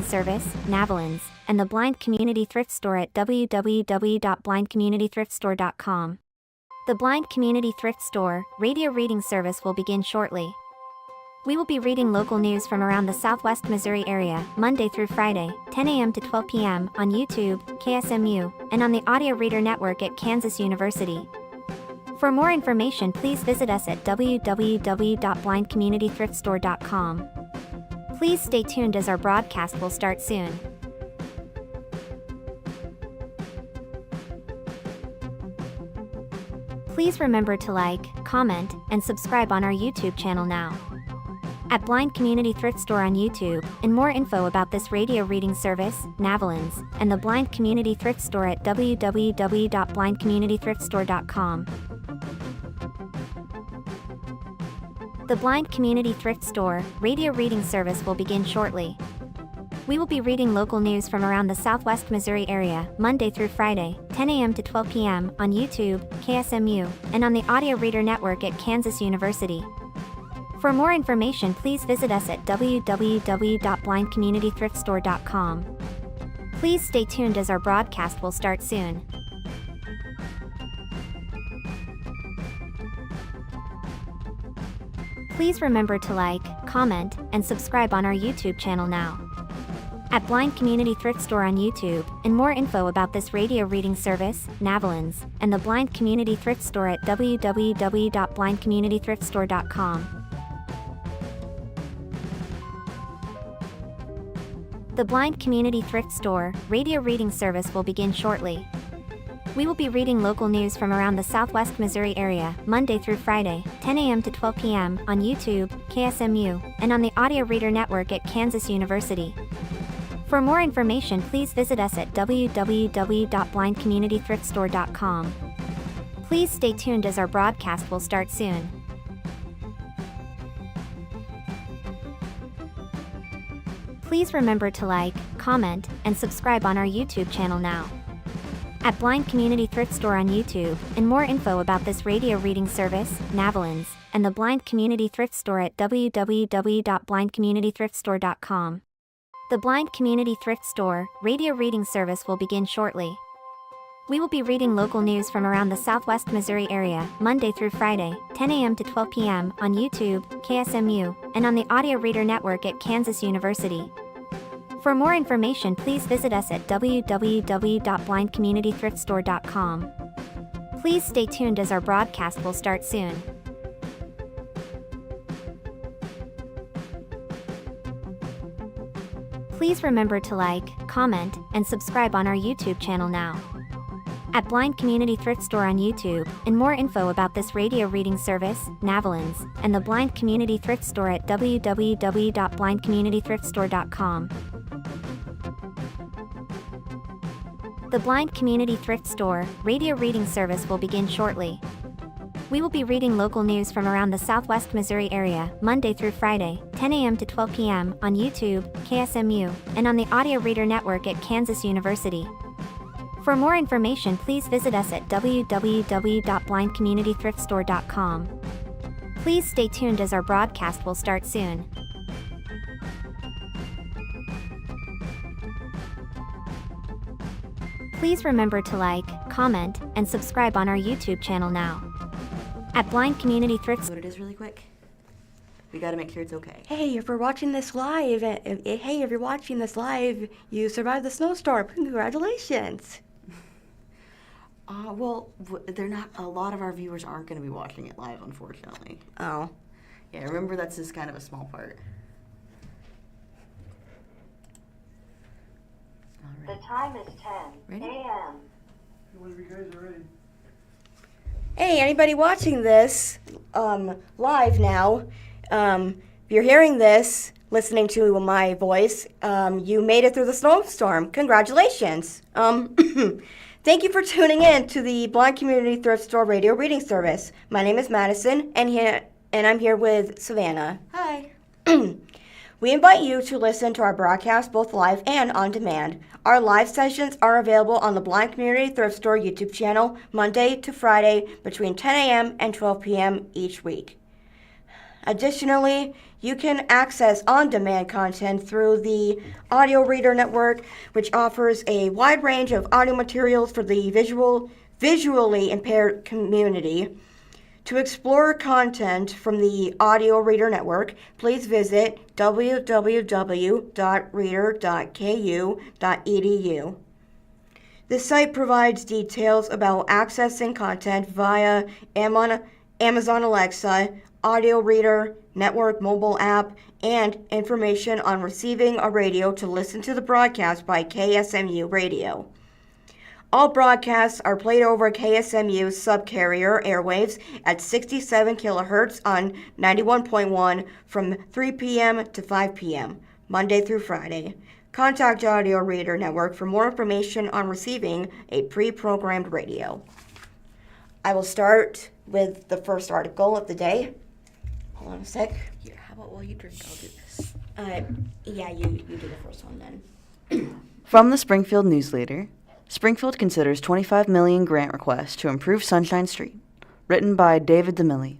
service, Navalins, and the Blind Community Thrift Store at www.blindcommunitythriftstore.com. The Blind Community Thrift Store radio reading service will begin shortly. We will be reading local news from around the Southwest Missouri area, Monday through Friday, 10 a.m. to 12 p.m. on YouTube, KSMU, and on the Audio Reader Network at Kansas University. For more information, please visit us at www.blindcommunitythriftstore.com. Please stay tuned as our broadcast will start soon. Please remember to like, comment, and subscribe on our YouTube channel now. At Blind Community Thrift Store on YouTube, and more info about this radio reading service, Navalins, and the Blind Community Thrift Store at www.blindcommunitythriftstore.com. The Blind Community Thrift Store radio reading service will begin shortly. We will be reading local news from around the Southwest Missouri area, Monday through Friday, 10 a.m. to 12 p.m. on YouTube, KSMU, and on the Audio Reader Network at Kansas University. For more information, please visit us at www.blindcommunitythriftstore.com. Please stay tuned as our broadcast will start soon. Please remember to like, comment, and subscribe on our YouTube channel now. At Blind Community Thrift Store on YouTube, and more info about this radio reading service, Navalins, and the Blind Community Thrift Store at www.blindcommunitythriftstore.com. The Blind Community Thrift Store radio reading service will begin shortly. We will be reading local news from around the Southwest Missouri area, Monday through Friday, 10 a.m. to 12 p.m. on YouTube, KSMU, and on the Audio Reader Network at Kansas University. For more information, please visit us at www.blindcommunitythriftstore.com. Please stay tuned as our broadcast will start soon. Please remember to like, comment, and subscribe on our YouTube channel now. At Blind Community Thrift Store on YouTube, and more info about this radio reading service, Navalins, and the Blind Community Thrift Store at www.blindcommunitythriftstore.com. The Blind Community Thrift Store radio reading service will begin shortly. We will be reading local news from around the Southwest Missouri area, Monday through Friday, 10 a.m. to 12 p.m. on YouTube, KSMU, and on the Audio Reader Network at Kansas University. For more information, please visit us at www.blindcommunitythriftstore.com. Please stay tuned as our broadcast will start soon. Please remember to like, comment, and subscribe on our YouTube channel now. At Blind Community Thrift Store on YouTube, and more info about this radio reading service, Navalins, and the Blind Community Thrift Store at www.blindcommunitythriftstore.com. The Blind Community Thrift Store radio reading service will begin shortly. We will be reading local news from around the Southwest Missouri area, Monday through Friday, 10 a.m. to 12 p.m. on YouTube, KSMU, and on the Audio Reader Network at Kansas University. For more information, please visit us at www.blindcommunitythriftstore.com. Please stay tuned as our broadcast will start soon. Please remember to like, comment, and subscribe on our YouTube channel now. At Blind Community Thrift Store. What it is really quick. We gotta make sure it's okay. Hey, if you're watching this live, you survived the snowstorm. Congratulations. They're not. A lot of our viewers aren't going to be watching it live, unfortunately. Oh. Yeah, remember that's just kind of a small part. All right. The time is 10 a.m. Whenever you guys are ready. Hey, anybody watching this live now, if you're hearing this, listening to my voice, you made it through the snowstorm. Congratulations. Thank you for tuning in to the Blind Community Thrift Store radio reading service. My name is Madison, and I'm here with Savannah. Hi. We invite you to listen to our broadcast both live and on demand. Our live sessions are available on the Blind Community Thrift Store YouTube channel Monday to Friday between 10 a.m. and 12 p.m. each week. Additionally, You can access on-demand content through the Audio Reader Network, which offers a wide range of audio materials for the visually impaired community. To explore content from the Audio Reader Network, please visit www.reader.ku.edu. This site provides details about accessing content via Amazon Alexa, Audio Reader, Network mobile app, and information on receiving a radio to listen to the broadcast by KSMU Radio. All broadcasts are played over KSMU's subcarrier airwaves at 67 kilohertz on 91.1 from 3 p.m. to 5 p.m., Monday through Friday. Contact Audio Reader Network for more information on receiving a pre-programmed radio. I will start with the first article of the day. Hold on a sec. Here, how about while you drink, I'll do this. Yeah, you do the first one then. From the Springfield News-Leader, Springfield considers $25 million grant request to improve Sunshine Street. Written by David DeMilly.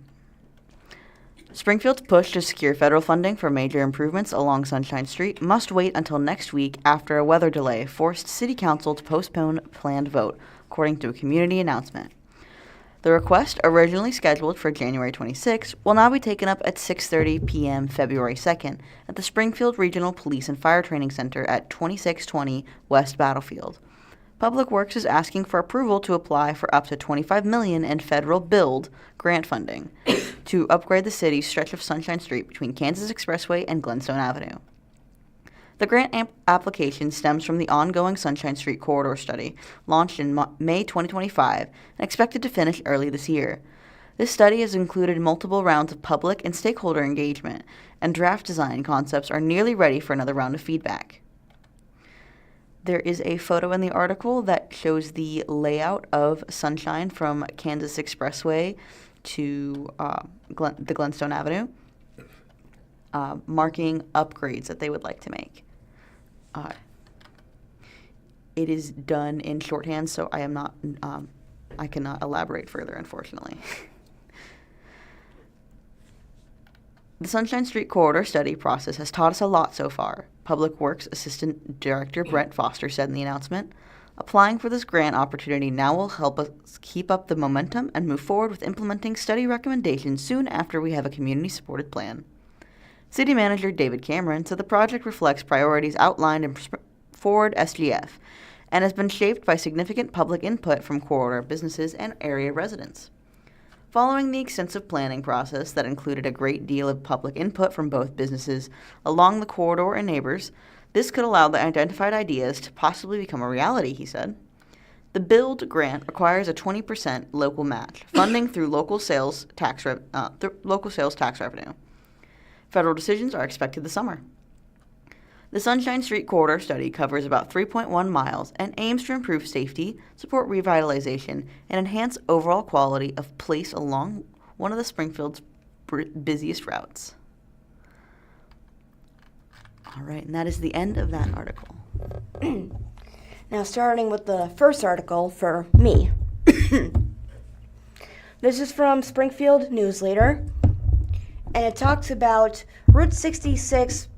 Springfield's push to secure federal funding for major improvements along Sunshine Street must wait until next week after a weather delay forced City Council to postpone a planned vote, according to a community announcement. The request, originally scheduled for January 26, will now be taken up at 6:30 p.m. February 2nd at the Springfield Regional Police and Fire Training Center at 2620 West Battlefield. Public Works is asking for approval to apply for up to $25 million in federal BUILD grant funding to upgrade the city's stretch of Sunshine Street between Kansas Expressway and Glenstone Avenue. The grant application stems from the ongoing Sunshine Street Corridor Study, launched in May 2025 and expected to finish early this year. This study has included multiple rounds of public and stakeholder engagement, and draft design concepts are nearly ready for another round of feedback. There is a photo in the article that shows the layout of Sunshine from Kansas Expressway to the Glenstone Avenue, marking upgrades that they would like to make. It is done in shorthand, so I cannot elaborate further, unfortunately. The Sunshine Street Corridor Study process has taught us a lot so far, Public Works Assistant Director Brent Foster said in the announcement. Applying for this grant opportunity now will help us keep up the momentum and move forward with implementing study recommendations soon after we have a community-supported plan. City Manager David Cameron said the project reflects priorities outlined in Forward SGF and has been shaped by significant public input from corridor businesses and area residents. Following the extensive planning process that included a great deal of public input from both businesses along the corridor and neighbors, this could allow the identified ideas to possibly become a reality, he said. The BUILD grant requires a 20% local match, funding through local sales tax revenue. Federal decisions are expected this summer. The Sunshine Street Corridor Study covers about 3.1 miles and aims to improve safety, support revitalization, and enhance overall quality of place along one of the Springfield's busiest routes. All right, and that is the end of that article. Now, starting with the first article for me. This is from Springfield News-Leader, and it talks about Route 66,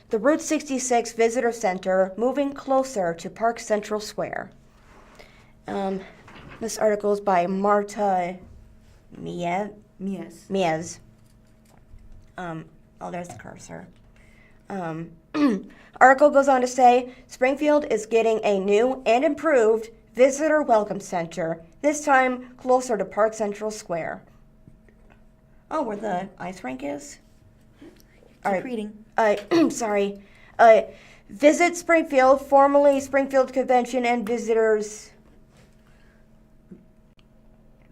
the Route 66 Visitor Center moving closer to Park Central Square. This article is by Marta Miez. There's the cursor. Article goes on to say, Springfield is getting a new and improved visitor welcome center, this time closer to Park Central Square. Oh, where the ice rink is? Keep reading. Sorry. Visit Springfield, formerly Springfield Convention and Visitors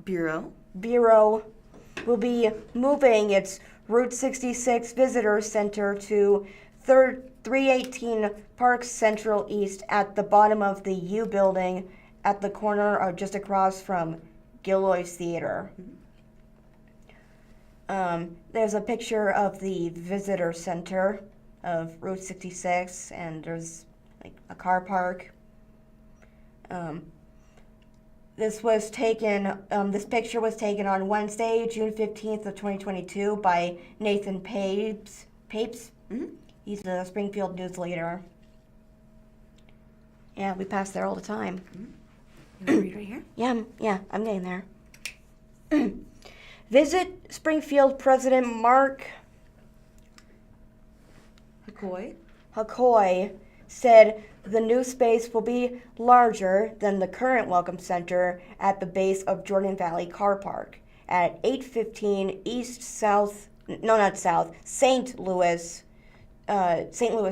Bureau will be moving its Route 66 Visitor Center to 318 Park Central East at the bottom of the U building at the corner of just across from Gilloy's Theater. There's a picture of the visitor center of Route 66, and there's like a car park. This was taken. This picture was taken on Wednesday, June 15th of 2022, by Nathan Papes. Mm-hmm. He's the Springfield News-Leader. Yeah, we pass there all the time. You want to read right here? Yeah, I'm getting there. Visit Springfield President Mark Hakoy said the new space will be larger than the current Welcome Center at the base of Jordan Valley Car Park at 815 St. Louis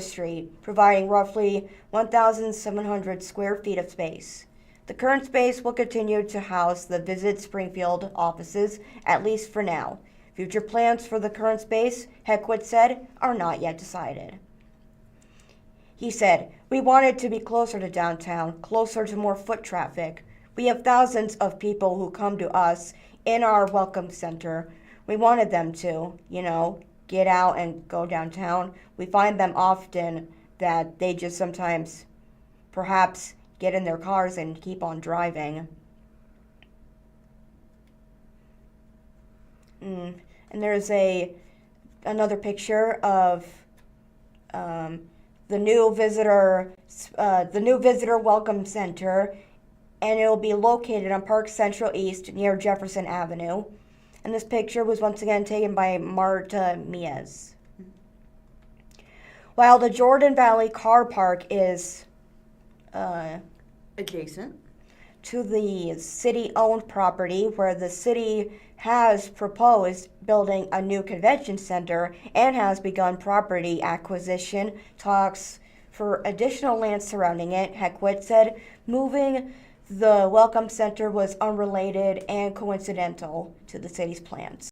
Street, providing roughly 1,700 square feet of space. The current space will continue to house the Visit Springfield offices, at least for now. Future plans for the current space, Heckwood said, are not yet decided. He said, "We wanted to be closer to downtown, closer to more foot traffic. We have thousands of people who come to us in our Welcome Center. We wanted them to, get out and go downtown. We find them often that they just sometimes perhaps get in their cars and keep on driving." And there's another picture of the new visitor welcome center, and it will be located on Park Central East near Jefferson Avenue. And this picture was once again taken by Marta Miez. While the Jordan Valley Car Park is adjacent to the city-owned property, where the city has proposed building a new convention center and has begun property acquisition talks for additional land surrounding it, Heckwood said moving the Welcome Center was unrelated and coincidental to the city's plans.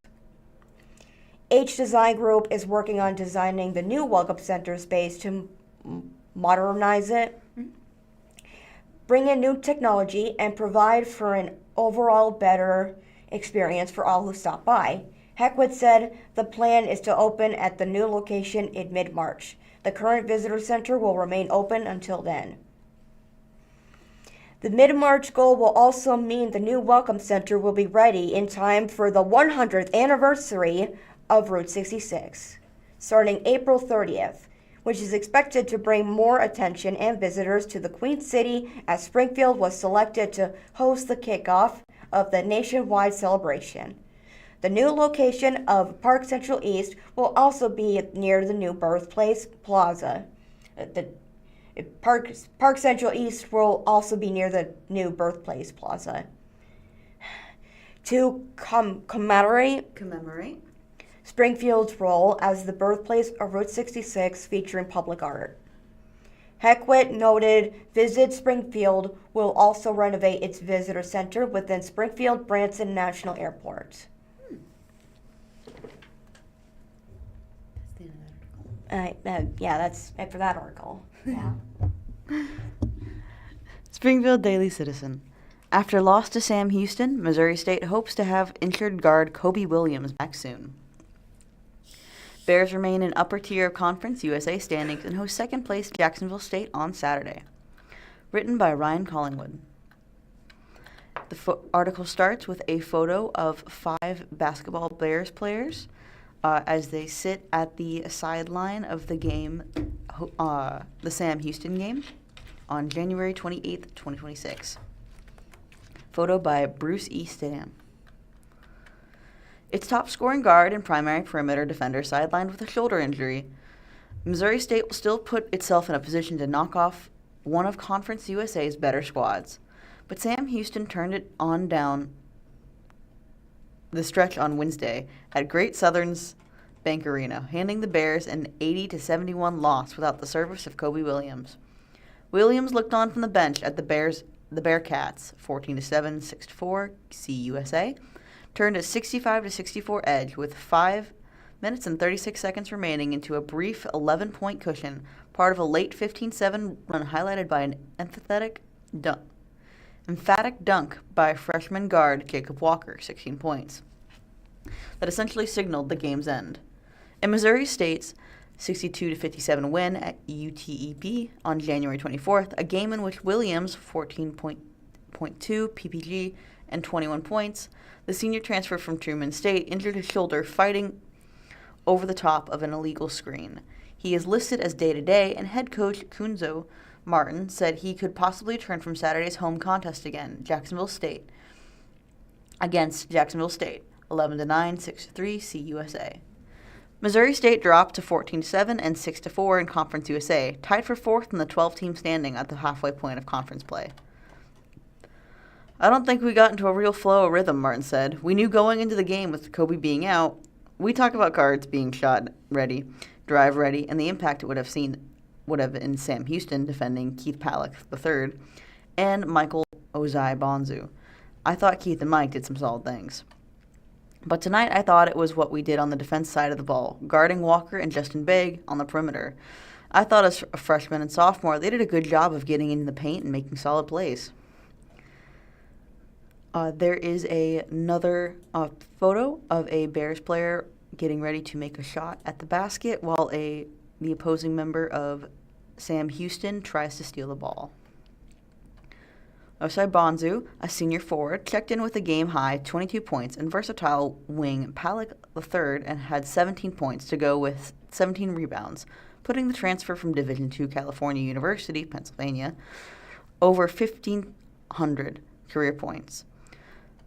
H Design Group is working on designing the new Welcome Center space to modernize it, bring in new technology, and provide for an overall better experience for all who stop by. Heckwood said the plan is to open at the new location in mid-March. The current visitor center will remain open until then. The mid-March goal will also mean the new Welcome Center will be ready in time for the 100th anniversary of Route 66, starting April 30th, which is expected to bring more attention and visitors to the Queen City, as Springfield was selected to host the kickoff of the nationwide celebration. The new location of Park Central East will also be near the new Birthplace Plaza. Park Central East will also be near the new Birthplace Plaza. To commemorate Springfield's role as the birthplace of Route 66 featuring public art. Heckwood noted Visit Springfield will also renovate its visitor center within Springfield Branson National Airport. That's it for that article. Yeah. Springfield Daily Citizen. After loss to Sam Houston, Missouri State hopes to have injured guard Kobe Williams back soon. Bears remain in upper tier of Conference USA standings and host second-place Jacksonville State on Saturday. Written by Ryan Collingwood. The article starts with a photo of 5 basketball Bears players as they sit at the sideline of the game, the Sam Houston game, on January 28th, 2026. Photo by Bruce E. Stidham. Its top-scoring guard and primary perimeter defender sidelined with a shoulder injury. Missouri State will still put itself in a position to knock off one of Conference USA's better squads. But Sam Houston turned it on down the stretch on Wednesday at Great Southern's Bank Arena, handing the Bears an 80-71 loss without the service of Kobe Williams. Williams looked on from the bench at the Bearcats, 14-7, 6-4, CUSA, turned a 65-64 edge with 5 minutes and 36 seconds remaining into a brief 11-point cushion, part of a late 15-7 run highlighted by an emphatic dunk by freshman guard Jacob Walker, 16 points, that essentially signaled the game's end. In Missouri State's 62-57 win at UTEP on January 24th, a game in which Williams' 14 PPG, and 21 points. The senior transfer from Truman State injured his shoulder fighting over the top of an illegal screen. He is listed as day-to-day, and head coach Kunzo Martin said he could possibly return from Saturday's home contest against Jacksonville State, 11-9, 6-3, CUSA. Missouri State dropped to 14-7 and 6-4 in Conference USA, tied for fourth in the 12-team standing at the halfway point of conference play. I don't think we got into a real flow or rhythm, Martin said. We knew going into the game with Kobe being out. We talked about guards being shot ready, drive ready, and the impact it would have in Sam Houston defending Keith Palak III and Michael Ozai Bonzu. I thought Keith and Mike did some solid things. But tonight I thought it was what we did on the defense side of the ball, guarding Walker and Justin Begg on the perimeter. I thought as a freshman and sophomore, they did a good job of getting into the paint and making solid plays. There is another photo of a Bears player getting ready to make a shot at the basket while the opposing member of Sam Houston tries to steal the ball. Osai Bonzu, a senior forward, checked in with a game-high 22 points, and versatile wing Palak III and had 17 points to go with 17 rebounds, putting the transfer from Division II California University, Pennsylvania, over 1,500 career points.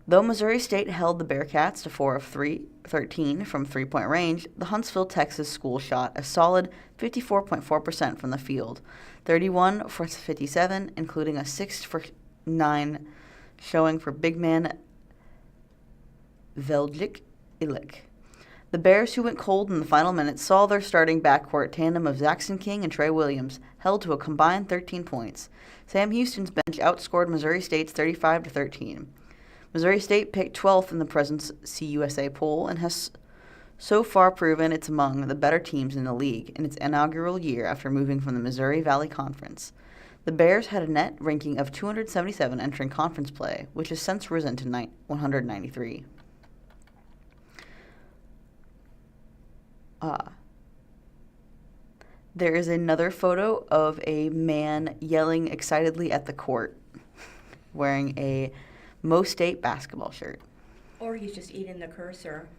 Though Missouri State held the Bearcats to 4 of 13 from three-point range, the Huntsville, Texas school shot a solid 54.4% from the field, 31 for 57, including a 6 for 9 showing for big man Veljik Ilic. The Bears, who went cold in the final minutes, saw their starting backcourt tandem of Zaxton King and Trey Williams held to a combined 13 points. Sam Houston's bench outscored Missouri State's 35-13. Missouri State picked 12th in the present CUSA poll and has so far proven it's among the better teams in the league in its inaugural year after moving from the Missouri Valley Conference. The Bears had a net ranking of 277 entering conference play, which has since risen to 193. There is another photo of a man yelling excitedly at the court, wearing a Mo State basketball shirt. Or he's just eating the cursor.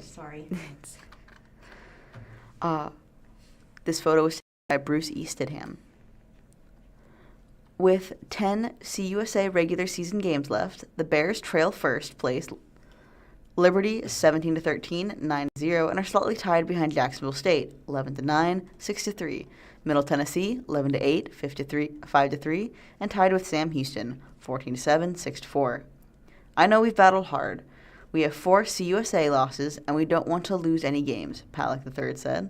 Sorry. This photo was taken by Bruce E. Stidham. With 10 CUSA regular season games left, the Bears trail first place Liberty 17-13, 9-0, and are slightly tied behind Jacksonville State 11-9, 6-3, Middle Tennessee 11-8, 5-3, and tied with Sam Houston 14-7, 6-4. I know we've battled hard. We have 4 CUSA losses, and we don't want to lose any games, Palak III said.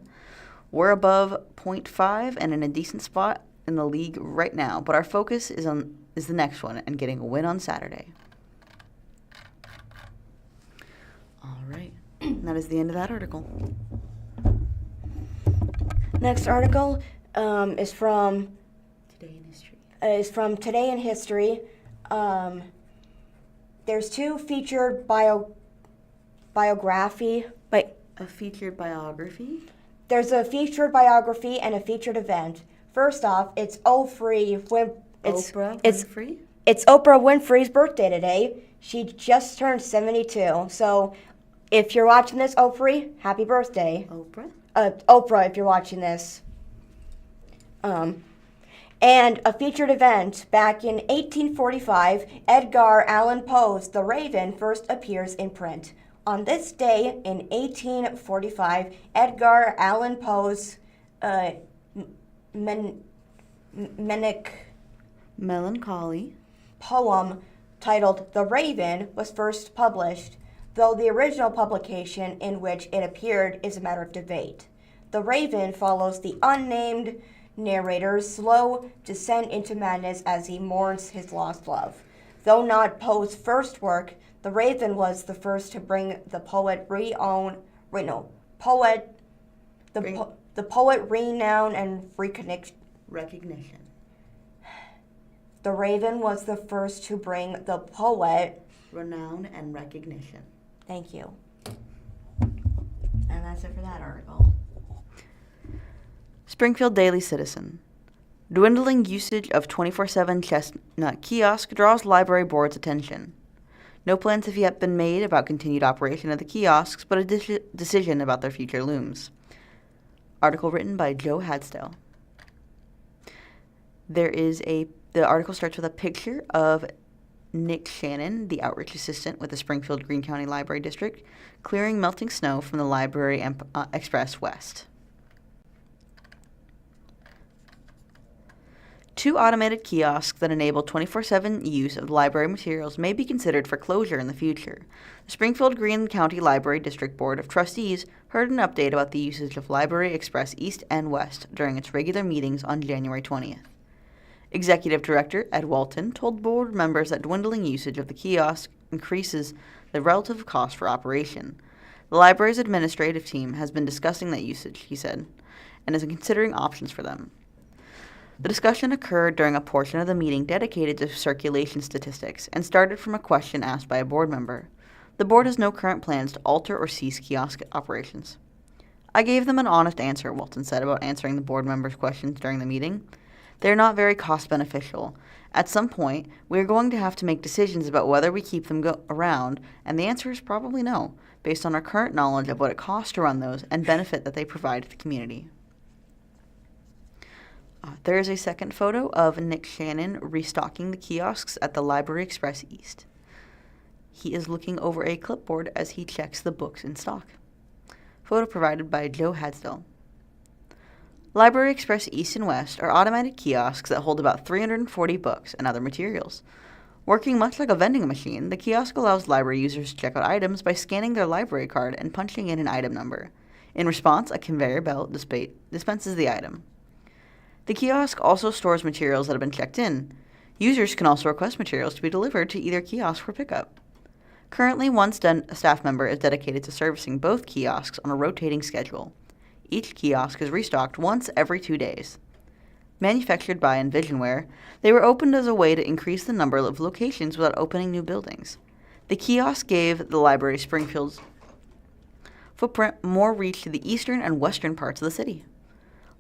We're above .5 and in a decent spot in the league right now, but our focus is the next one and getting a win on Saturday. All right. That is the end of that article. Next article is from Today in History. Today in History. There's 2 featured biography. A featured biography? There's a featured biography and a featured event. First off, it's Oprah Winfrey? It's Oprah Winfrey's birthday today. She just turned 72. So if you're watching this, Oprah, happy birthday. Oprah, if you're watching this. And a featured event. Back in 1845, Edgar Allan Poe's The Raven first appears in print. On this day in 1845, Edgar Allan Poe's melancholy poem titled The Raven was first published, though the original publication in which it appeared is a matter of debate. The Raven follows the unnamed narrator's slow descent into madness as he mourns his lost love. Though not Poe's first work, The Raven was the first to bring the poet renown and recognition. The Raven was the first to bring the poet renown and recognition. Thank you. And that's it for that article. Springfield Daily Citizen. Dwindling usage of 24/7 Chestnut kiosk draws library board's attention. No plans have yet been made about continued operation of the kiosks, but a decision about their future looms. Article written by Joe Hadstell. The article starts with a picture of Nick Shannon, the outreach assistant with the Springfield Greene County Library District, clearing melting snow from the Library Express West. 2 automated kiosks that enable 24/7 use of library materials may be considered for closure in the future. The Springfield Greene County Library District Board of Trustees heard an update about the usage of Library Express East and West during its regular meetings on January 20th. Executive Director Ed Walton told board members that dwindling usage of the kiosk increases the relative cost for operation. The library's administrative team has been discussing that usage, he said, and is considering options for them. The discussion occurred during a portion of the meeting dedicated to circulation statistics and started from a question asked by a board member. The board has no current plans to alter or cease kiosk operations. I gave them an honest answer, Walton said about answering the board members' questions during the meeting. They are not very cost beneficial. At some point, we are going to have to make decisions about whether we keep them around, and the answer is probably no, based on our current knowledge of what it costs to run those and benefit that they provide to the community. There is a second photo of Nick Shannon restocking the kiosks at the Library Express East. He is looking over a clipboard as he checks the books in stock. Photo provided by Joe Hadstell. Library Express East and West are automated kiosks that hold about 340 books and other materials. Working much like a vending machine, the kiosk allows library users to check out items by scanning their library card and punching in an item number. In response, a conveyor belt dispenses the item. The kiosk also stores materials that have been checked in. Users can also request materials to be delivered to either kiosk for pickup. Currently, one staff member is dedicated to servicing both kiosks on a rotating schedule. Each kiosk is restocked once every 2 days. Manufactured by Envisionware, they were opened as a way to increase the number of locations without opening new buildings. The kiosk gave the library Springfield's footprint more reach to the eastern and western parts of the city.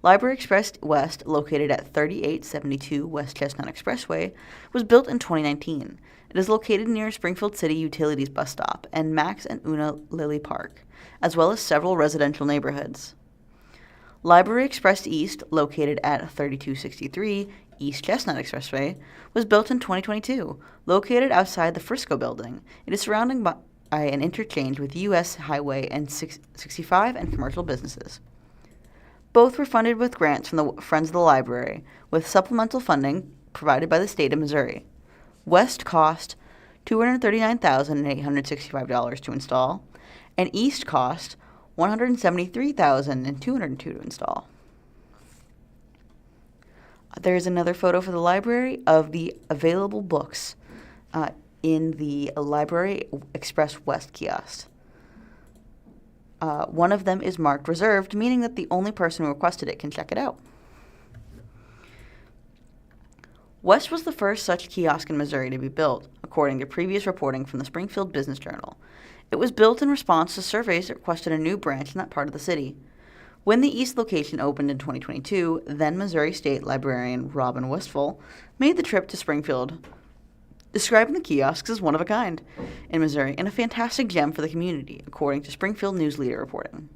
Library Express West, located at 3872 West Chestnut Expressway, was built in 2019. It is located near Springfield City Utilities bus stop and Max and Una Lilly Park, as well as several residential neighborhoods. Library Express East, located at 3263 East Chestnut Expressway, was built in 2022, located outside the Frisco building. It is surrounded by an interchange with U.S. Highway and 65 and commercial businesses. Both were funded with grants from the Friends of the Library, with supplemental funding provided by the state of Missouri. West cost $239,865 to install, and East cost $173,202 to install. There is another photo for the library of the available books in the Library Express West kiosk. One of them is marked reserved, meaning that the only person who requested it can check it out. West was the first such kiosk in Missouri to be built, according to previous reporting from the Springfield Business Journal. It was built in response to surveys that requested a new branch in that part of the city. When the East location opened in 2022, then Missouri State Librarian Robin Westphal made the trip to Springfield, describing the kiosks as one of a kind in Missouri and a fantastic gem for the community, according to Springfield News-Leader reporting.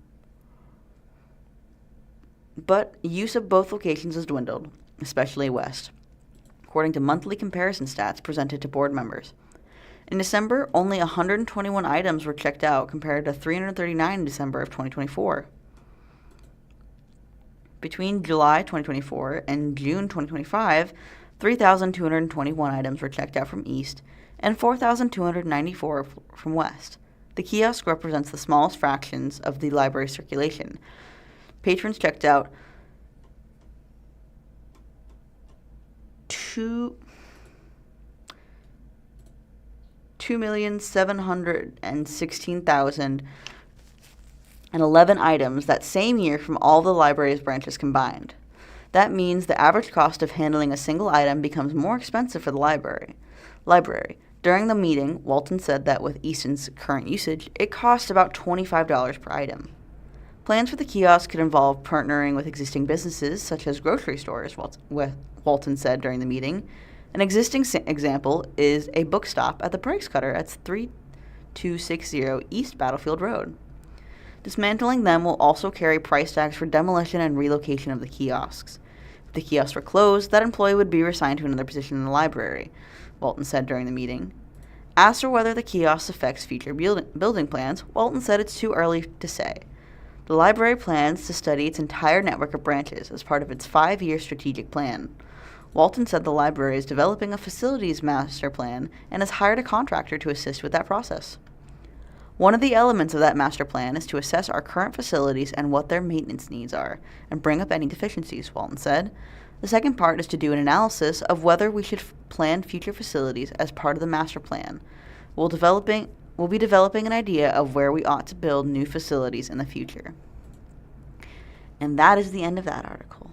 But use of both locations has dwindled, especially West, according to monthly comparison stats presented to board members. In December, only 121 items were checked out compared to 339 in December of 2024. Between July 2024 and June 2025, 3,221 items were checked out from East and 4,294 from West. The kiosk represents the smallest fractions of the library circulation. Patrons checked out 2,716,011 items that same year from all the library's branches combined. That means the average cost of handling a single item becomes more expensive for the library. During the meeting, Walton said that with Easton's current usage, it costs about $25 per item. Plans for the kiosk could involve partnering with existing businesses, such as grocery stores, Walton said during the meeting. An existing example is a book stop at the Price Cutter at 3260 East Battlefield Road. Dismantling them will also carry price tags for demolition and relocation of the kiosks. If the kiosks were closed, that employee would be reassigned to another position in the library, Walton said during the meeting. Asked for whether the kiosk affects future building plans, Walton said it's too early to say. The library plans to study its entire network of branches as part of its 5-year strategic plan. Walton said the library is developing a facilities master plan and has hired a contractor to assist with that process. One of the elements of that master plan is to assess our current facilities and what their maintenance needs are, and bring up any deficiencies, Walton said. The second part is to do an analysis of whether we should plan future facilities as part of the master plan. We'll be developing an idea of where we ought to build new facilities in the future. And that is the end of that article.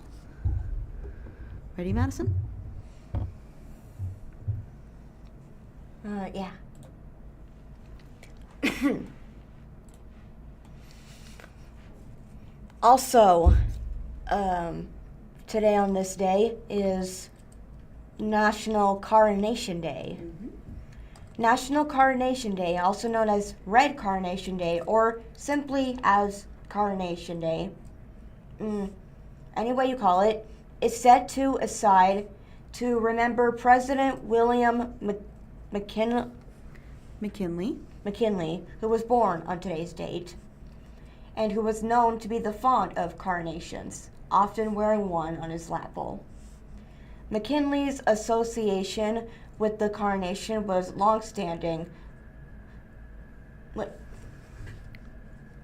Ready, Madison? Yeah. Also, today on this day is National Coronation Day. National Coronation Day, also known as Red Coronation Day or simply as Coronation Day, any way you call it, is set to aside to remember President William McKinley, who was born on today's date, and who was known to be the font of carnations, often wearing one on his lapel. McKinley's association with the carnation was long-standing.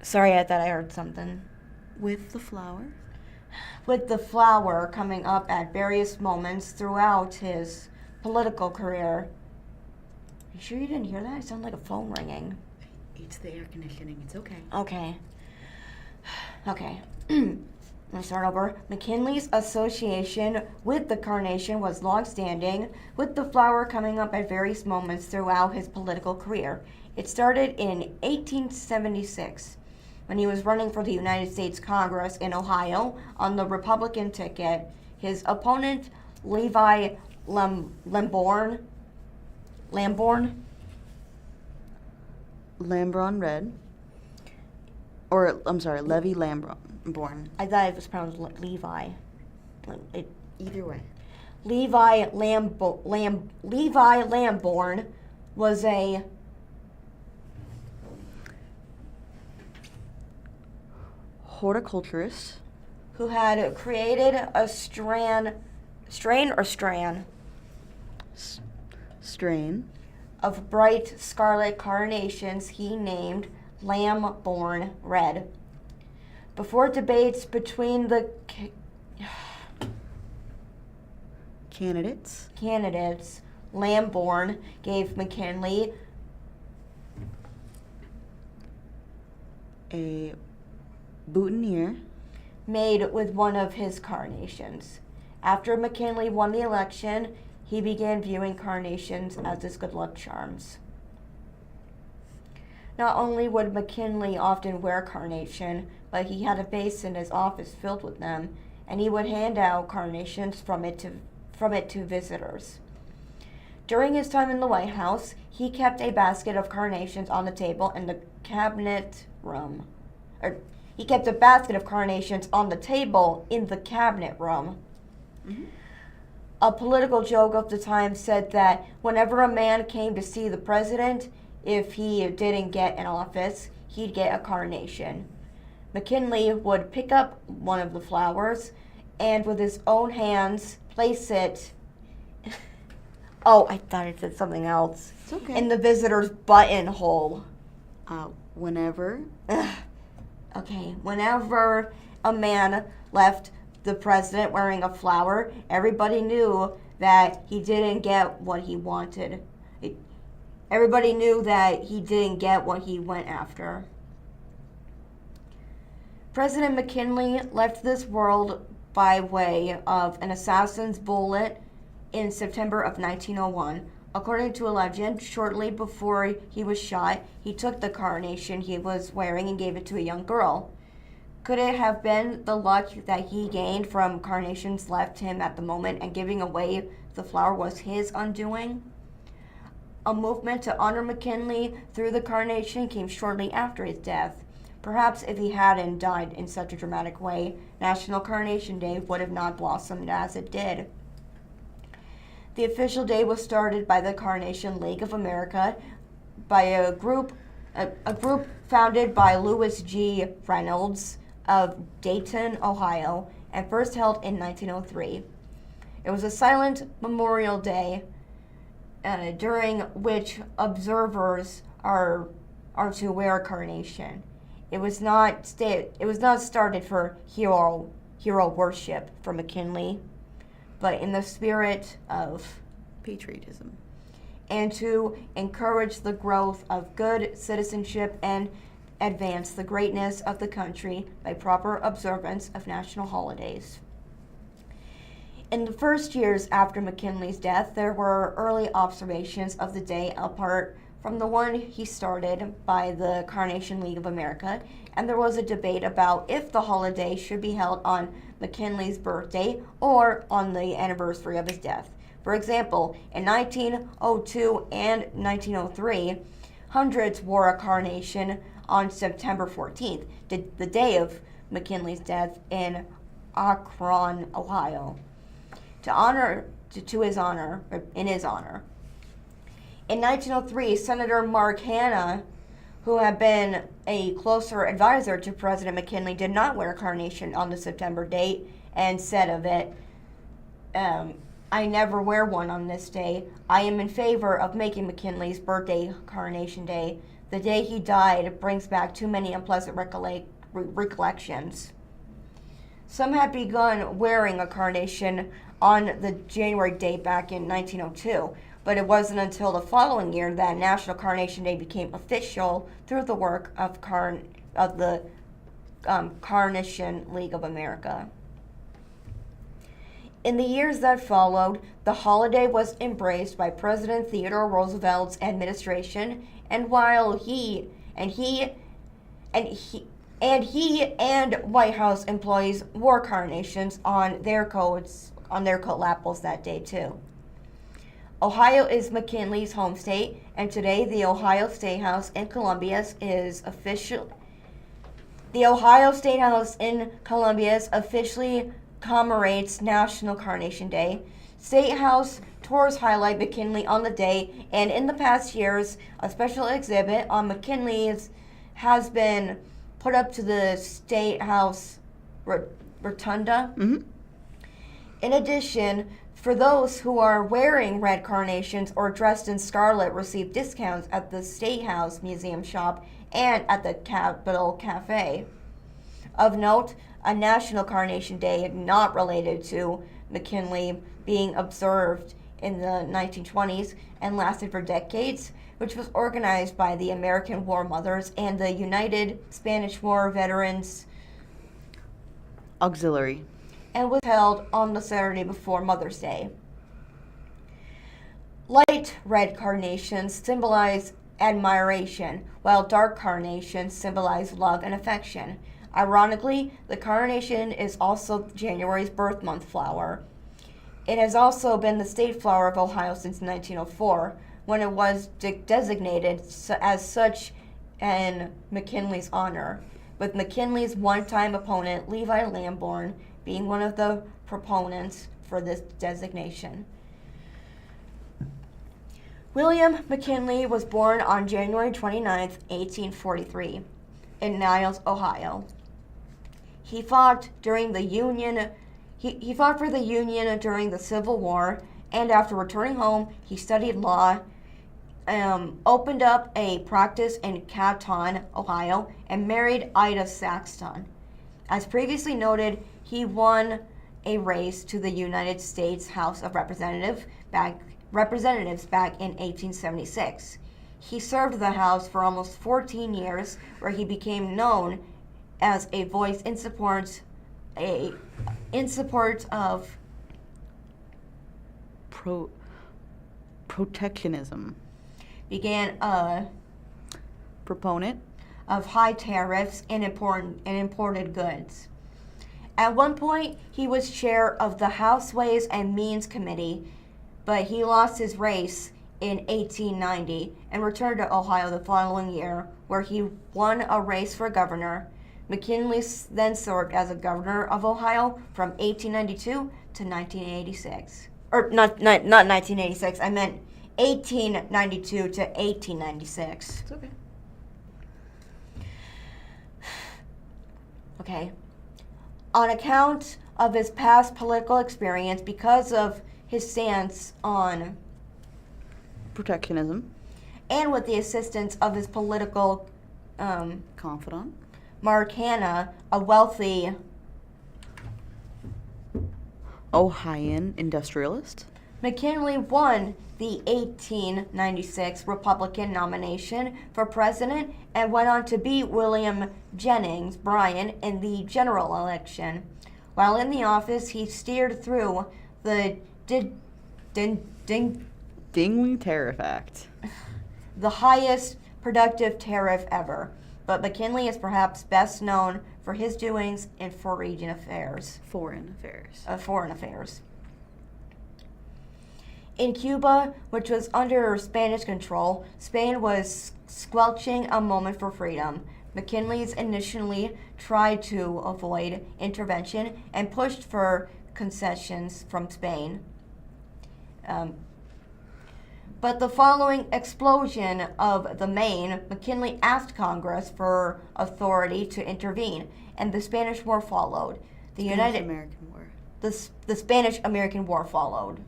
Sorry, I thought I heard something. With the flower? With the flower coming up at various moments throughout his political career. You sure you didn't hear that? It sounded like a phone ringing. It's the air conditioning. It's okay. Okay. Let me start over. McKinley's association with the carnation was long-standing, with the flower coming up at various moments throughout his political career. It started in 1876, when he was running for the United States Congress in Ohio on the Republican ticket. His opponent, Levi Lamborn Red. Or, I'm sorry, Levy Lamborn. I thought it was pronounced Levi. Either way. Levi Lamborn was a horticulturist who had created a strain of bright scarlet carnations he named Lamborn Red. Before debates between the candidates, Lamborn gave McKinley a boutonniere made with one of his carnations. After McKinley won the election, he began viewing carnations as his good luck charms. Not only would McKinley often wear carnation, but he had a vase in his office filled with them, and he would hand out carnations from it to visitors. During his time in the White House, he kept a basket of carnations on the table in the cabinet room. He kept a basket of carnations on the table in the cabinet room. Mm-hmm. A political joke of the time said that whenever a man came to see the president, if he didn't get an office, he'd get a carnation. McKinley would pick up one of the flowers and with his own hands place it oh, I thought it said something else. It's okay. In the visitor's buttonhole. Whenever a man left the president wearing a flower, everybody knew that he didn't get what he wanted. Everybody knew that he didn't get what he went after. President McKinley left this world by way of an assassin's bullet in September of 1901. According to a legend, shortly before he was shot, he took the carnation he was wearing and gave it to a young girl. Could it have been the luck that he gained from carnations left him at the moment, and giving away the flower was his undoing? A movement to honor McKinley through the carnation came shortly after his death. Perhaps if he hadn't died in such a dramatic way, National Carnation Day would have not blossomed as it did. The official day was started by the Carnation League of America, by a group founded by Lewis G. Reynolds of Dayton, Ohio, and first held in 1903. It was a silent Memorial Day during which observers are to wear a carnation. It was not started for hero worship for McKinley, but in the spirit of Patriotism. And to encourage the growth of good citizenship and advance the greatness of the country by proper observance of national holidays. In the first years after McKinley's death, there were early observations of the day apart from the one he started by the Carnation League of America, and there was a debate about if the holiday should be held on McKinley's birthday or on the anniversary of his death. For example, in 1902 and 1903, hundreds wore a carnation on September 14th, the day of McKinley's death in Akron, Ohio, in his honor. In 1903, Senator Mark Hanna, who had been a closer advisor to President McKinley, did not wear a carnation on the September date and said of it, I never wear one on this day. I am in favor of making McKinley's birthday Carnation Day. The day he died brings back too many unpleasant recollections. Some had begun wearing a carnation on the January date back in 1902, but it wasn't until the following year that National Carnation Day became official through the work of the Carnation League of America. In the years that followed, the holiday was embraced by President Theodore Roosevelt's administration, and while he and White House employees wore carnations on their coat lapels that day too. Ohio is McKinley's home state, and today the Ohio State House in Columbia officially commemorates National Carnation Day. State House tours highlight McKinley on the day, and in the past years, a special exhibit on McKinley's has been put up to the State House rotunda. Mm-hmm. In addition, for those who are wearing red carnations or dressed in scarlet, receive discounts at the State House Museum shop and at the Capitol Cafe. Of note, a National Carnation Day not related to McKinley being observed in the 1920s and lasted for decades, which was organized by the American War Mothers and the United Spanish War Veterans Auxiliary, and was held on the Saturday before Mother's Day. Light red carnations symbolize admiration, while dark carnations symbolize love and affection. Ironically, the carnation is also January's birth month flower. It has also been the state flower of Ohio since 1904, when it was designated as such in McKinley's honor, with McKinley's one-time opponent, Levi Lamborn, being one of the proponents for this designation. William McKinley was born on January 29, 1843, in Niles, Ohio. He fought during the Union. He fought for the Union during the Civil War, and after returning home, he studied law, opened up a practice in Canton, Ohio, and married Ida Saxton. As previously noted, he won a race to the United States House of Representatives back in 1876. He served the House for almost 14 years, where he became known as a voice in support of protectionism. Began a proponent of high tariffs and imported goods. At one point, he was chair of the House Ways and Means Committee, but he lost his race in 1890 and returned to Ohio the following year, where he won a race for governor. McKinley then served as a governor of Ohio from 1892 to 1986. Or not 1986, I meant 1892 to 1896. It's okay. Okay. On account of his past political experience, because of his stance on Protectionism. and with the assistance of his political Confidant. Mark Hanna, a wealthy Ohioan industrialist. McKinley won the 1896 Republican nomination for president and went on to beat William Jennings Bryan in the general election. While in the office, he steered through the Dingling Tariff Act. the highest productive tariff ever. But McKinley is perhaps best known for his doings in foreign affairs. Foreign affairs. In Cuba, which was under Spanish control, Spain was squelching a moment for freedom. McKinley's initially tried to avoid intervention and pushed for concessions from Spain. But the following explosion of the Maine, McKinley asked Congress for authority to intervene, and the Spanish War followed. The Spanish-American War followed.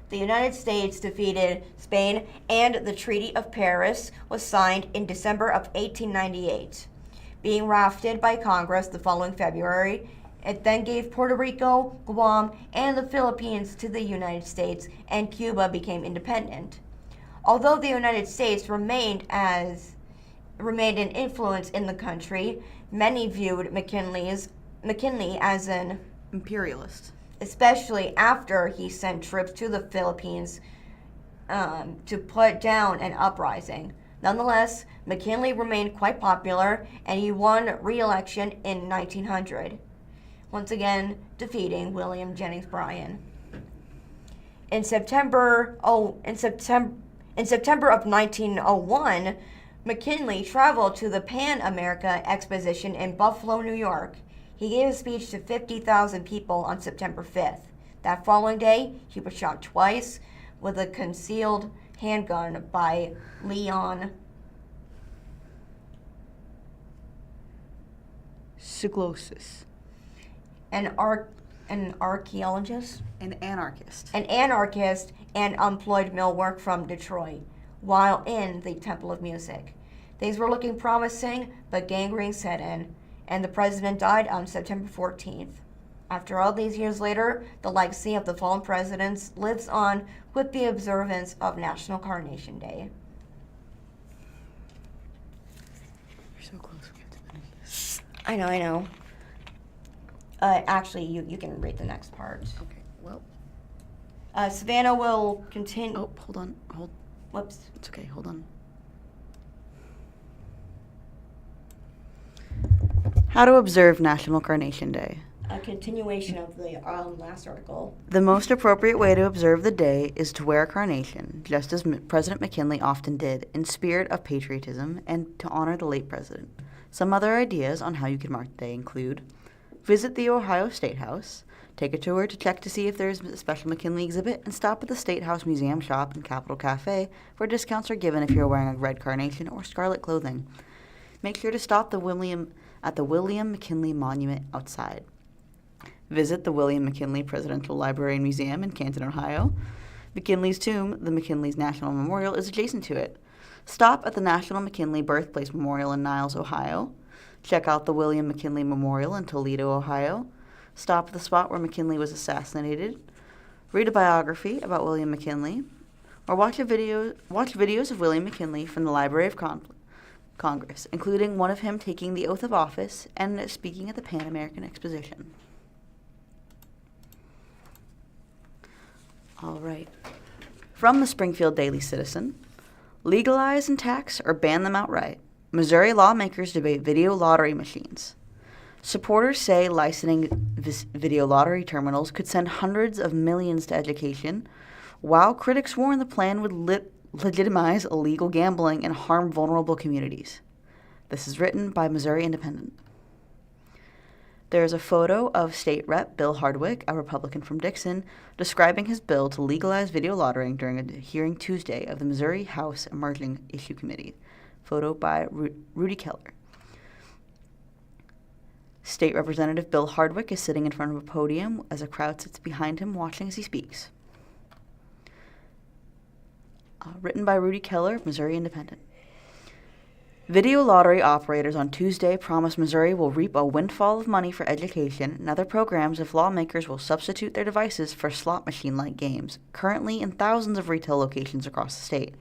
The United States defeated Spain, and the Treaty of Paris was signed in December of 1898. Being ratified by Congress the following February, it then gave Puerto Rico, Guam, and the Philippines to the United States, and Cuba became independent. Although the United States remained an influence in the country, many viewed McKinley as an imperialist, especially after he sent troops to the Philippines to put down an uprising. Nonetheless, McKinley remained quite popular, and he won re-election in 1900. Once again defeating William Jennings Bryan. In September of 1901, McKinley traveled to the Pan America Exposition in Buffalo, New York. He gave a speech to 50,000 people on September 5th. That following day, he was shot twice with a concealed handgun by Leon Siglosis. an archaeologist, An anarchist. and unemployed mill work from Detroit, while in the Temple of Music. Things were looking promising, but gangrene set in, and the president died on September 14th. After all these years later, the legacy of the fallen presidents lives on with the observance of National Carnation Day. You're so close. We have to finish this. I know. Actually, you can read the next part. Okay. Well. Savannah will continue. Oh, hold on. Whoops. It's okay. Hold on. How to observe National Carnation Day. A continuation of the last article. The most appropriate way to observe the day is to wear a carnation, just as President McKinley often did, in spirit of patriotism and to honor the late president. Some other ideas on how you can mark the day include: visit the Ohio State House, take a tour to check to see if there is a special McKinley exhibit, and stop at the State House Museum shop and Capitol Cafe, where discounts are given if you're wearing a red carnation or scarlet clothing. Make sure to stop at the William McKinley Monument outside. Visit the William McKinley Presidential Library and Museum in Canton, Ohio. McKinley's tomb, the McKinley's National Memorial, is adjacent to it. Stop at the National McKinley Birthplace Memorial in Niles, Ohio. Check out the William McKinley Memorial in Toledo, Ohio. Stop at the spot where McKinley was assassinated. Read a biography about William McKinley, or watch videos of William McKinley from the Library of Congress, including one of him taking the oath of office and speaking at the Pan American Exposition. All right. From the Springfield Daily Citizen: legalize and tax or ban them outright. Missouri lawmakers debate video lottery machines. Supporters say licensing video lottery terminals could send hundreds of millions to education, while critics warn the plan would legitimize illegal gambling and harm vulnerable communities. This is written by Missouri Independent. There is a photo of State Rep Bill Hardwick, a Republican from Dixon, describing his bill to legalize video lottery during a hearing Tuesday of the Missouri House Emerging Issue Committee. Photo by Rudy Keller. State Representative Bill Hardwick is sitting in front of a podium as a crowd sits behind him watching as he speaks. Written by Rudy Keller, Missouri Independent. Video lottery operators on Tuesday promised Missouri will reap a windfall of money for education and other programs if lawmakers will substitute their devices for slot machine-like games, currently in thousands of retail locations across the state.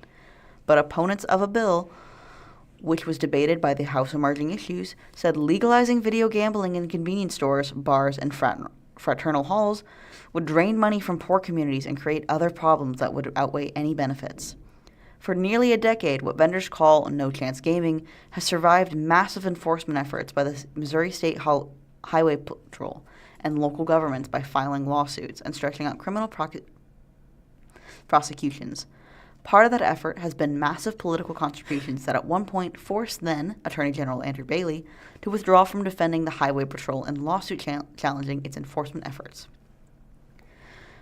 But opponents of a bill, which was debated by the House Emerging Issues, said legalizing video gambling in convenience stores, bars, and fraternal halls would drain money from poor communities and create other problems that would outweigh any benefits. For nearly a decade, what vendors call no-chance gaming has survived massive enforcement efforts by the Missouri State Highway Patrol and local governments by filing lawsuits and stretching out criminal prosecutions. Part of that effort has been massive political contributions that at one point forced then Attorney General Andrew Bailey to withdraw from defending the Highway Patrol and lawsuit challenging its enforcement efforts.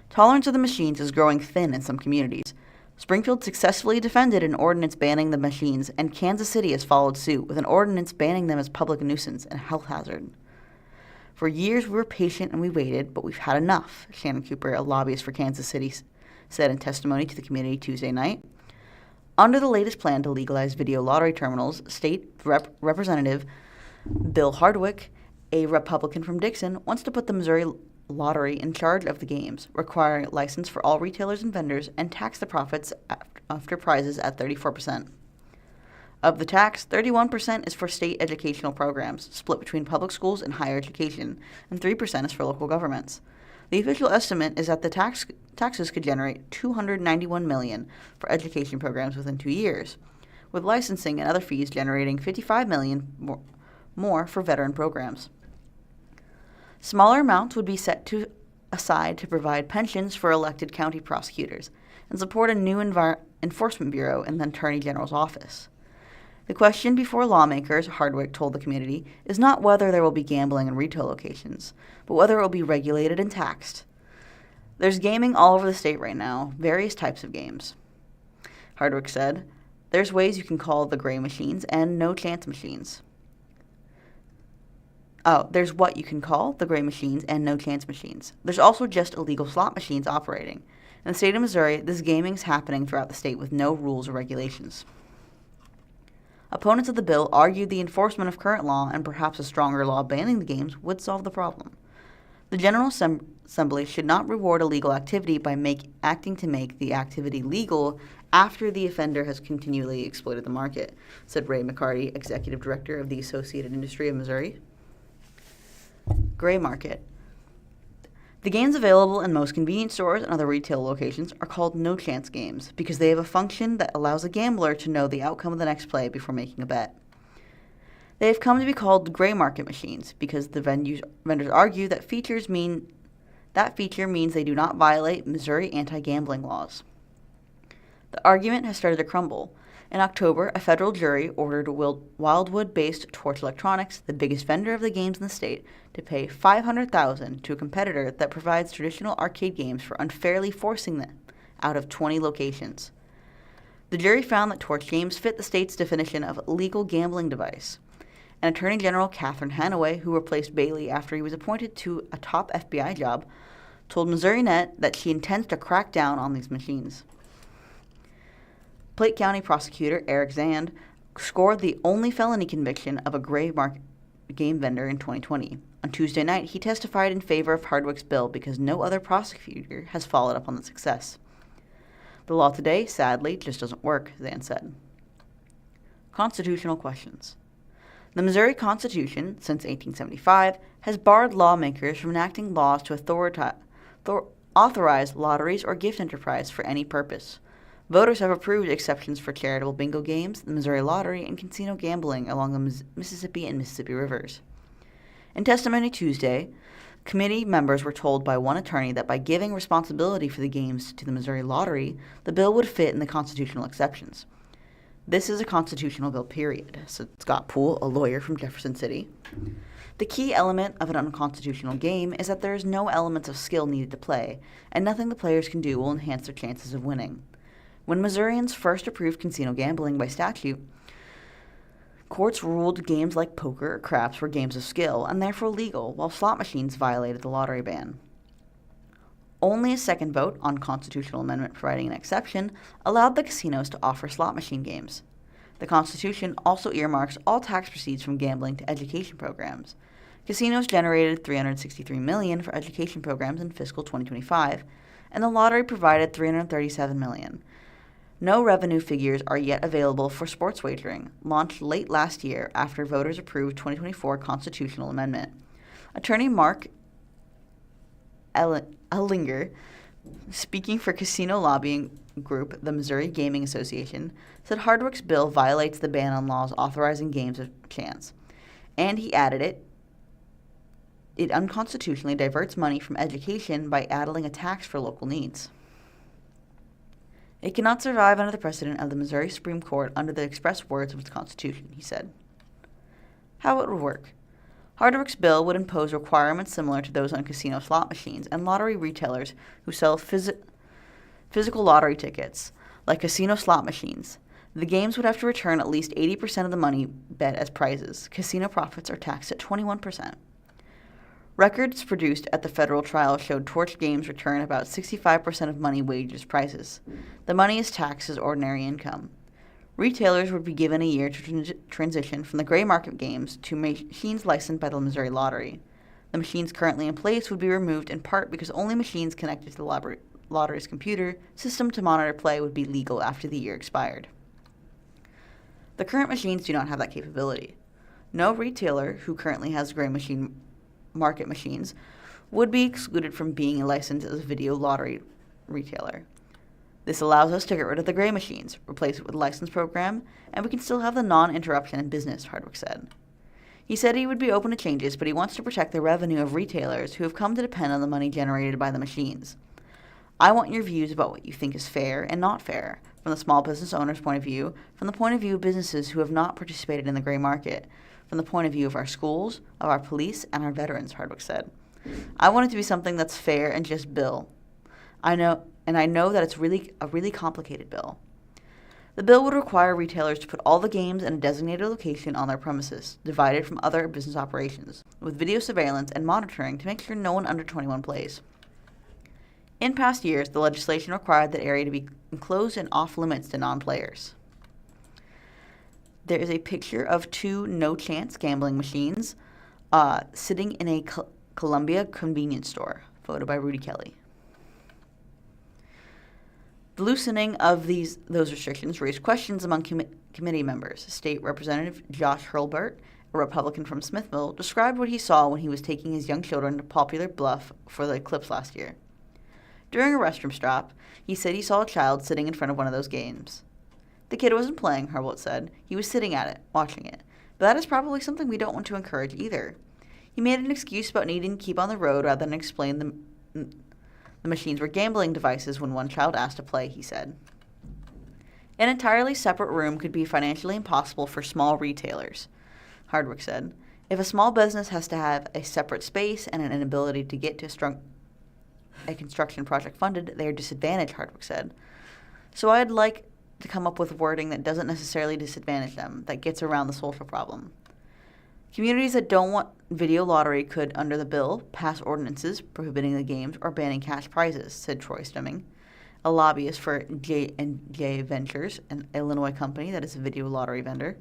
Tolerance of the machines is growing thin in some communities. Springfield successfully defended an ordinance banning the machines, and Kansas City has followed suit with an ordinance banning them as public nuisance and health hazard. For years we were patient and we waited, but we've had enough, Shannon Cooper, a lobbyist for Kansas City, said in testimony to the community Tuesday night. Under the latest plan to legalize video lottery terminals, State Representative Bill Hardwick, a Republican from Dixon, wants to put the Missouri Lottery in charge of the games, requiring a license for all retailers and vendors, and tax the profits after prizes at 34%. Of the tax, 31% is for state educational programs, split between public schools and higher education, and 3% is for local governments. The official estimate is that the taxes could generate $291 million for education programs within 2 years, with licensing and other fees generating $55 million more for veteran programs. Smaller amounts would be set aside to provide pensions for elected county prosecutors and support a new enforcement bureau in the Attorney General's office. The question before lawmakers, Hardwick told the community, is not whether there will be gambling in retail locations, but whether it will be regulated and taxed. There's gaming all over the state right now, various types of games. Hardwick said, there's ways you can call the gray machines and no-chance machines. There's what you can call the gray machines and no-chance machines. There's also just illegal slot machines operating. In the state of Missouri, this gaming is happening throughout the state with no rules or regulations. Opponents of the bill argued the enforcement of current law and perhaps a stronger law banning the games would solve the problem. The General Assembly should not reward illegal activity by acting to make the activity legal after the offender has continually exploited the market, said Ray McCarty, Executive Director of the Associated Industry of Missouri. Gray market. The games available in most convenience stores and other retail locations are called no-chance games because they have a function that allows a gambler to know the outcome of the next play before making a bet. They have come to be called gray market machines because the vendors argue that feature means they do not violate Missouri anti-gambling laws. The argument has started to crumble. In October, a federal jury ordered Wildwood-based Torch Electronics, the biggest vendor of the games in the state, to pay $500,000 to a competitor that provides traditional arcade games for unfairly forcing them out of 20 locations. The jury found that Torch games fit the state's definition of legal gambling device. And Attorney General Catherine Hanaway, who replaced Bailey after he was appointed to a top FBI job, told MissouriNet that she intends to crack down on these machines. Plate County prosecutor Eric Zand scored the only felony conviction of a gray market game vendor in 2020. On Tuesday night, he testified in favor of Hardwick's bill because no other prosecutor has followed up on the success. The law today, sadly, just doesn't work, Zand said. Constitutional questions. The Missouri Constitution, since 1875, has barred lawmakers from enacting laws to authorize lotteries or gift enterprise for any purpose. Voters have approved exceptions for charitable bingo games, the Missouri Lottery, and casino gambling along the Mississippi and Mississippi rivers. In testimony Tuesday, committee members were told by one attorney that by giving responsibility for the games to the Missouri Lottery, the bill would fit in the constitutional exceptions. This is a constitutional bill, period, said Scott Poole, a lawyer from Jefferson City. The key element of an unconstitutional game is that there is no elements of skill needed to play, and nothing the players can do will enhance their chances of winning. When Missourians first approved casino gambling by statute, courts ruled games like poker or craps were games of skill and therefore legal, while slot machines violated the lottery ban. Only a second vote on constitutional amendment providing an exception allowed the casinos to offer slot machine games. The Constitution also earmarks all tax proceeds from gambling to education programs. Casinos generated $363 million for education programs in fiscal 2025, and the lottery provided $337 million. No revenue figures are yet available for sports wagering, launched late last year after voters approved 2024 constitutional amendment. Attorney Mark Ellinger, speaking for casino lobbying group the Missouri Gaming Association, said Hardwick's bill violates the ban on laws authorizing games of chance. And he added it unconstitutionally diverts money from education by adding a tax for local needs. It cannot survive under the precedent of the Missouri Supreme Court under the express words of its Constitution, he said. How it would work. Hardwick's bill would impose requirements similar to those on casino slot machines and lottery retailers who sell physical lottery tickets, like casino slot machines. The games would have to return at least 80% of the money bet as prizes. Casino profits are taxed at 21%. Records produced at the federal trial showed torch games return about 65% of money waged as prizes. The money is taxed as ordinary income. Retailers would be given a year to transition from the gray market games to machines licensed by the Missouri Lottery. The machines currently in place would be removed in part because only machines connected to the lottery's computer system to monitor play would be legal after the year expired. The current machines do not have that capability. No retailer who currently has gray market machines would be excluded from being licensed as a video lottery retailer. This allows us to get rid of the gray machines, replace it with a license program, and we can still have the non-interruption in business, Hardwick said. He said he would be open to changes, but he wants to protect the revenue of retailers who have come to depend on the money generated by the machines. I want your views about what you think is fair and not fair, from the small business owner's point of view, from the point of view of businesses who have not participated in the gray market, from the point of view of our schools, of our police, and our veterans, Hardwick said. I want it to be something that's fair and just bill. I know that it's a really complicated bill. The bill would require retailers to put all the games in a designated location on their premises, divided from other business operations, with video surveillance and monitoring to make sure no one under 21 plays. In past years, the legislation required that area to be enclosed and off-limits to non-players. There is a picture of two no-chance gambling machines sitting in a Columbia convenience store, photo by Rudy Kelly. The loosening of those restrictions raised questions among committee members. State Representative Josh Hurlburt, a Republican from Smithville, described what he saw when he was taking his young children to Poplar Bluff for the eclipse last year. During a restroom stop, he said he saw a child sitting in front of one of those games. The kid wasn't playing, Hurlburt said. He was sitting at it, watching it. But that is probably something we don't want to encourage either. He made an excuse about needing to keep on the road rather than explain the machines were gambling devices when one child asked to play, he said. An entirely separate room could be financially impossible for small retailers, Hardwick said. If a small business has to have a separate space and an inability to get to a construction project funded, they are disadvantaged, Hardwick said. So I'd like to come up with wording that doesn't necessarily disadvantage them, that gets around the social problem. Communities that don't want video lottery could, under the bill, pass ordinances prohibiting the games or banning cash prizes, said Troy Stemming, a lobbyist for J&J Ventures, an Illinois company that is a video lottery vendor.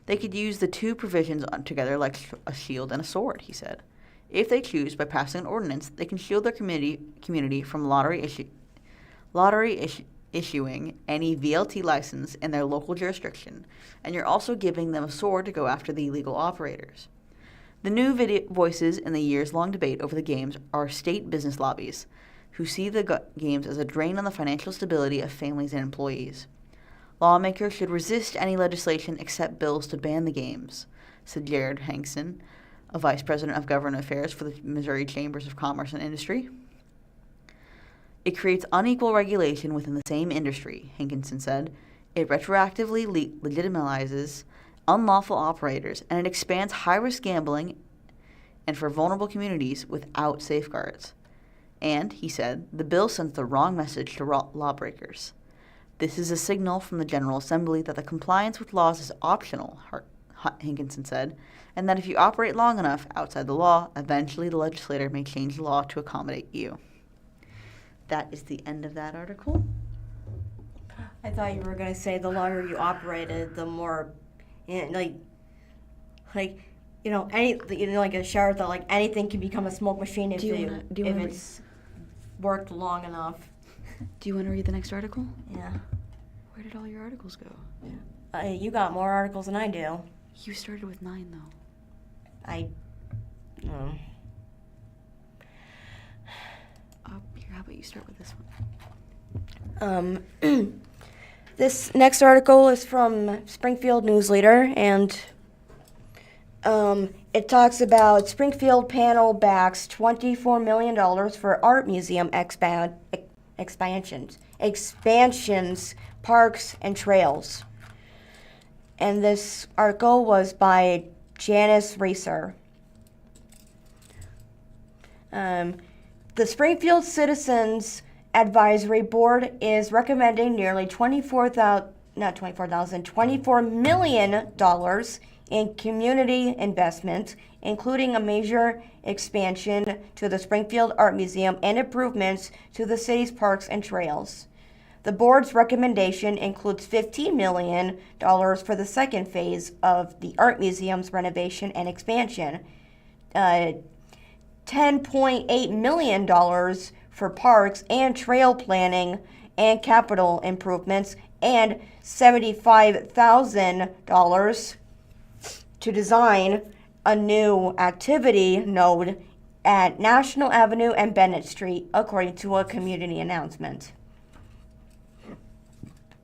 They could use the two provisions together like a shield and a sword, he said. If they choose, by passing an ordinance, they can shield their community from lottery issuing any VLT license in their local jurisdiction, and you're also giving them a sword to go after the illegal operators. The new voices in the years-long debate over the games are state business lobbies. who see the games as a drain on the financial stability of families and employees. Lawmakers should resist any legislation except bills to ban the games, said Jared Hankson, a vice president of government affairs for the Missouri Chambers of Commerce and Industry. It creates unequal regulation within the same industry, Hankinson said. It retroactively legitimizes unlawful operators, and it expands high-risk gambling and for vulnerable communities without safeguards. And, he said, the bill sends the wrong message to lawbreakers. This is a signal from the General Assembly that the compliance with laws is optional, Hankinson said, and that if you operate long enough outside the law, eventually the legislator may change the law to accommodate you. That is the end of that article. I thought you were going to say the longer you operated, the more, like a shower that like anything can become a smoke machine if it's worked long enough. Do you want to read the next article? Yeah. Where did all your articles go? You got more articles than I do. You started with 9, though. Here, how about you start with this one? This next article is from Springfield News-Leader, and it talks about Springfield panel backs $24 million for art museum expansions, parks, and trails. And this article was by Janice Reeser. The Springfield Citizens Advisory Board is recommending nearly $24 million in community investments, including a major expansion to the Springfield Art Museum and improvements to the city's parks and trails. The board's recommendation includes $15 million for the second phase of the Art Museum's renovation and expansion, $10.8 million for parks and trail planning and capital improvements, and $75,000 to design a new activity node at National Avenue and Bennett Street, according to a community announcement.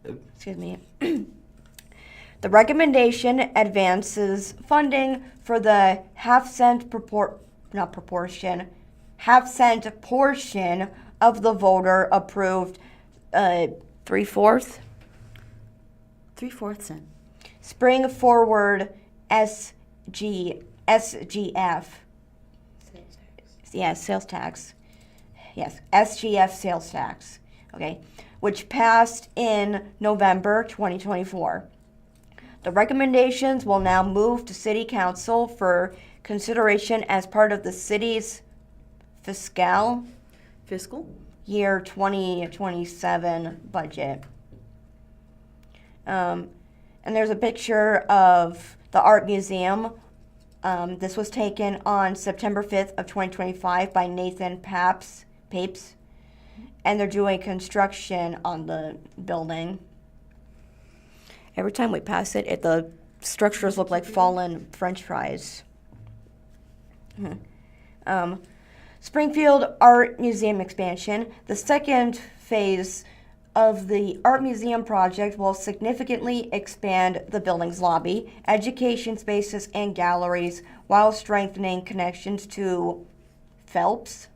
Excuse me. The recommendation advances funding for the half-cent portion of the voter-approved 3/4 cent. Spring Forward SGF. Yes, sales tax. Yes, SGF sales tax. Okay, which passed in November 2024. The recommendations will now move to City Council for consideration as part of the city's fiscal year 2027 budget. And there's a picture of the Art Museum. This was taken on September 5th of 2025 by Nathan Papes, and they're doing construction on the building. Every time we pass it, the structures look like fallen French fries. Springfield Art Museum expansion. The second phase of the Art Museum project will significantly expand the building's lobby, education spaces, and galleries while strengthening connections to Phelps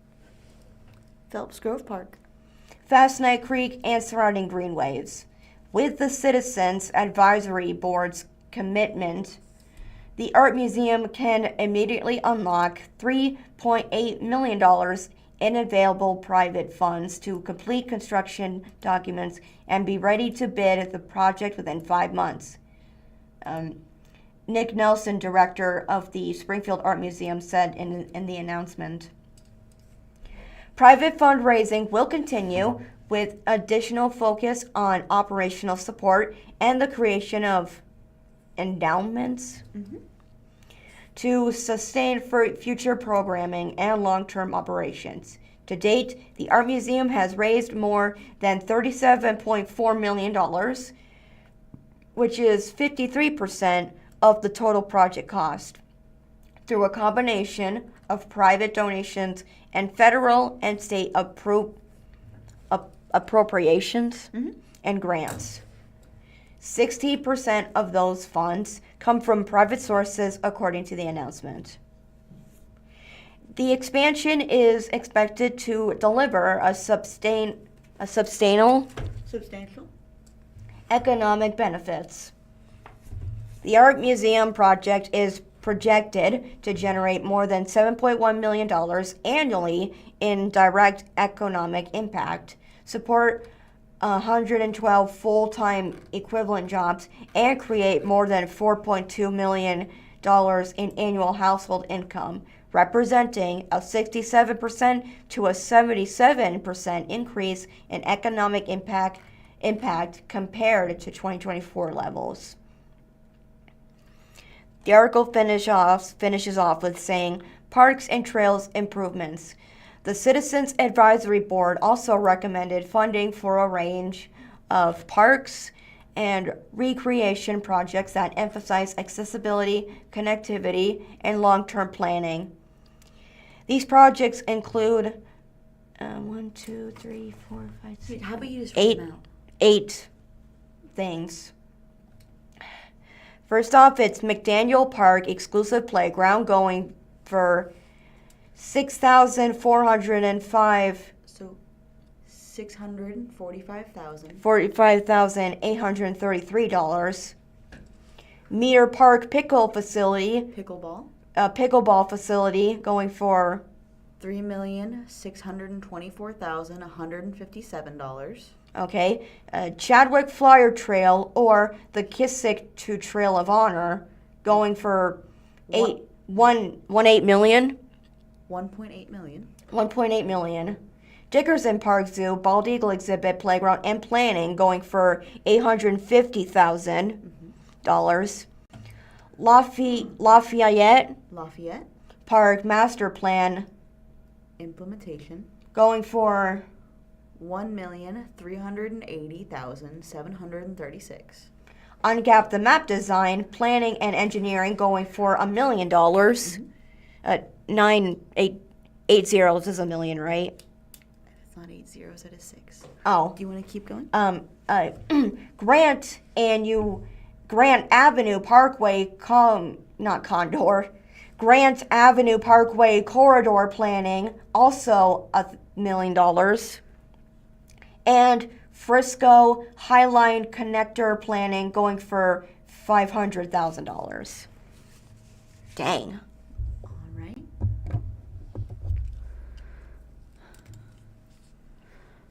Grove Park, Fastnight Creek, and surrounding greenways. With the Citizens Advisory Board's commitment, the Art Museum can immediately unlock $3.8 million in available private funds to complete construction documents and be ready to bid the project within 5 months. Nick Nelson, director of the Springfield Art Museum, said in the announcement. Private fundraising will continue with additional focus on operational support and the creation of endowments to sustain future programming and long-term operations. To date, the Art Museum has raised more than $37.4 million, which is 53% of the total project cost, through a combination of private donations and federal and state appropriations and grants. 60% of those funds come from private sources, according to the announcement. The expansion is expected to deliver a substantial economic benefits. The Art Museum project is projected to generate more than $7.1 million annually in direct economic impact, support 112 full-time equivalent jobs, and create more than $4.2 million in annual household income, representing a 67% to a 77% increase in economic impact compared to 2024 levels. The article finishes off with saying, parks and trails improvements. The Citizens Advisory Board also recommended funding for a range of parks and recreation projects that emphasize accessibility, connectivity, and long-term planning. These projects include 1, 2, 3, 4, 5, 6, How about you just read them out? 8 things. First off, it's McDaniel Park exclusive playground going for $6,405. So, $645,000. $45,833. Meter Park pickleball facility going for $3,624,157. Okay, Chadwick Flyer Trail or the Kissick to Trail of Honor going for $1.8 million. $1.8 million. Dickerson Park Zoo, Bald Eagle Exhibit, Playground, and Planning going for $850,000. Lafayette Park Master Plan Implementation. going for $1,380,736. Ungap the Map Design, Planning and Engineering going for $1 million. 8 zeros is $1 million, right? It's not 8 zeros, it is 6. Oh. Do you want to keep going? Grant Avenue Parkway Grant Avenue Parkway Corridor Planning, also $1 million. And Frisco Highline Connector Planning going for $500,000. Dang. All right.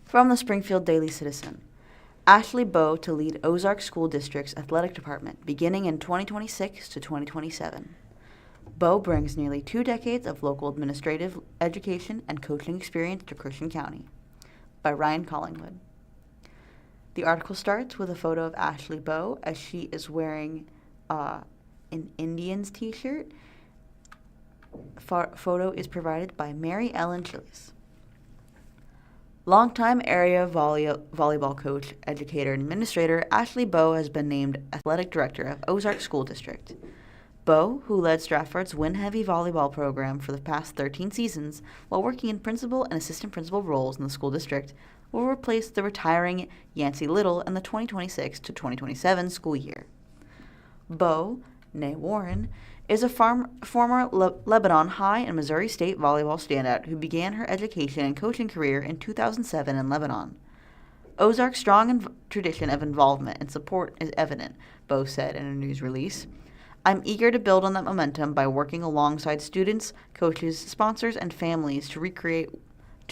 From the Springfield Daily Citizen. Ashley Bowe to lead Ozarks School District's athletic department beginning in 2026 to 2027. Bowe brings nearly 2 decades of local administrative education and coaching experience to Christian County. By Ryan Collingwood. The article starts with a photo of Ashley Bowe as she is wearing an Indians t-shirt. Photo is provided by Mary Ellen Chillis. Longtime area volleyball coach, educator, and administrator Ashley Bowe has been named athletic director of Ozarks School District. Bowe, who led Stratford's win-heavy volleyball program for the past 13 seasons while working in principal and assistant principal roles in the school district, will replace the retiring Yancey Little in the 2026 to 2027 school year. Bowe, née Warren, is a former Lebanon High and Missouri State volleyball standout who began her education and coaching career in 2007 in Lebanon. Ozark's strong tradition of involvement and support is evident, Bowe said in a news release. I'm eager to build on that momentum by working alongside students, coaches, sponsors, and families to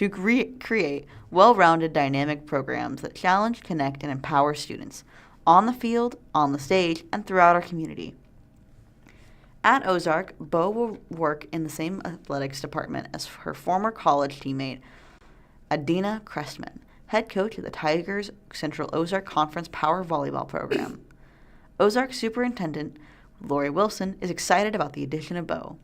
create well-rounded dynamic programs that challenge, connect, and empower students on the field, on the stage, and throughout our community. At Ozark, Bowe will work in the same athletics department as her former college teammate, Adina Crestman, head coach of the Tigers Central Ozark Conference Power Volleyball Program. Ozark Superintendent Lori Wilson is excited about the addition of Bowe.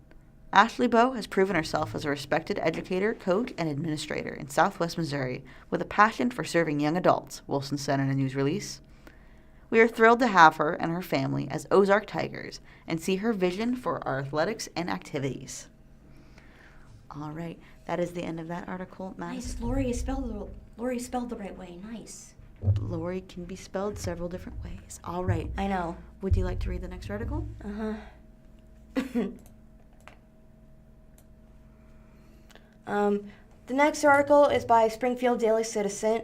Ashley Bowe has proven herself as a respected educator, coach, and administrator in Southwest Missouri with a passion for serving young adults, Wilson said in a news release. We are thrilled to have her and her family as Ozark Tigers and see her vision for our athletics and activities. All right. That is the end of that article, Madison. Nice, Lori spelled the right way. Nice. Lori can be spelled several different ways. All right. I know. Would you like to read the next article? The next article is by Springfield Daily Citizen,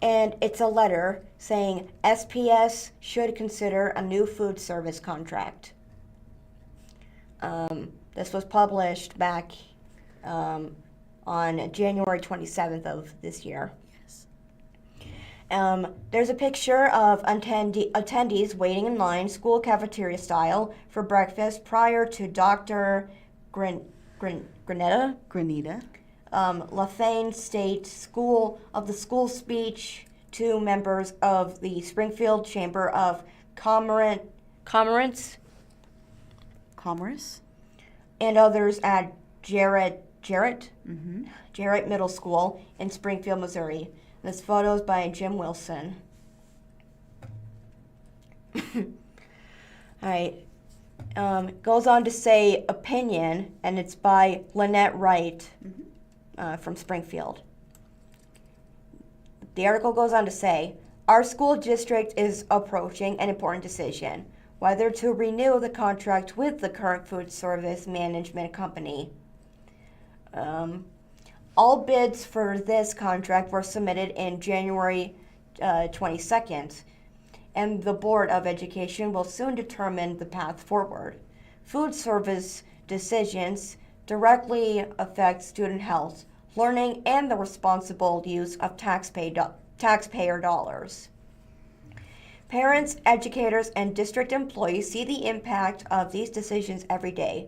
and it's a letter saying SPS should consider a new food service contract. This was published back on January 27th of this year. Yes. There's a picture of attendees waiting in line, school cafeteria style, for breakfast prior to Dr. Granita Lafayne State School of the school speech to members of the Springfield Chamber of Commerce and others at Jarrett Middle School in Springfield, Missouri. This photo is by Jim Wilson. All right. Goes on to say opinion, and it's by Lynette Wright from Springfield. The article goes on to say, our school district is approaching an important decision, whether to renew the contract with the current food service management company. All bids for this contract were submitted in January 22nd, and the Board of Education will soon determine the path forward. Food service decisions directly affect student health, learning, and the responsible use of taxpayer dollars. Parents, educators, and district employees see the impact of these decisions every day.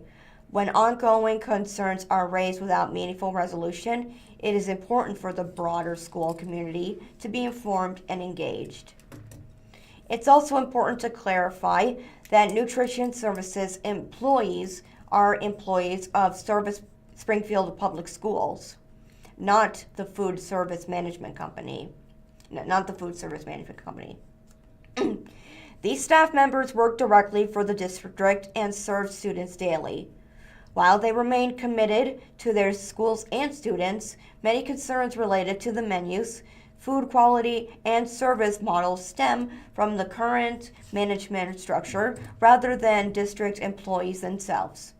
When ongoing concerns are raised without meaningful resolution, it is important for the broader school community to be informed and engaged. It's also important to clarify that nutrition services employees are employees of Springfield Public Schools, not the food service management company. These staff members work directly for the district and serve students daily. While they remain committed to their schools and students, many concerns related to the menus, food quality, and service models stem from the current management structure rather than district employees themselves.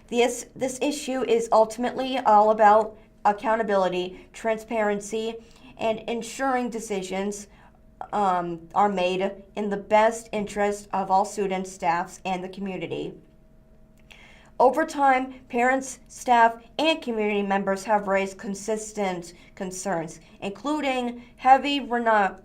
This issue is ultimately all about accountability, transparency, and ensuring decisions are made in the best interest of all students, staffs, and the community. Over time, parents, staff, and community members have raised consistent concerns, including heavy reliance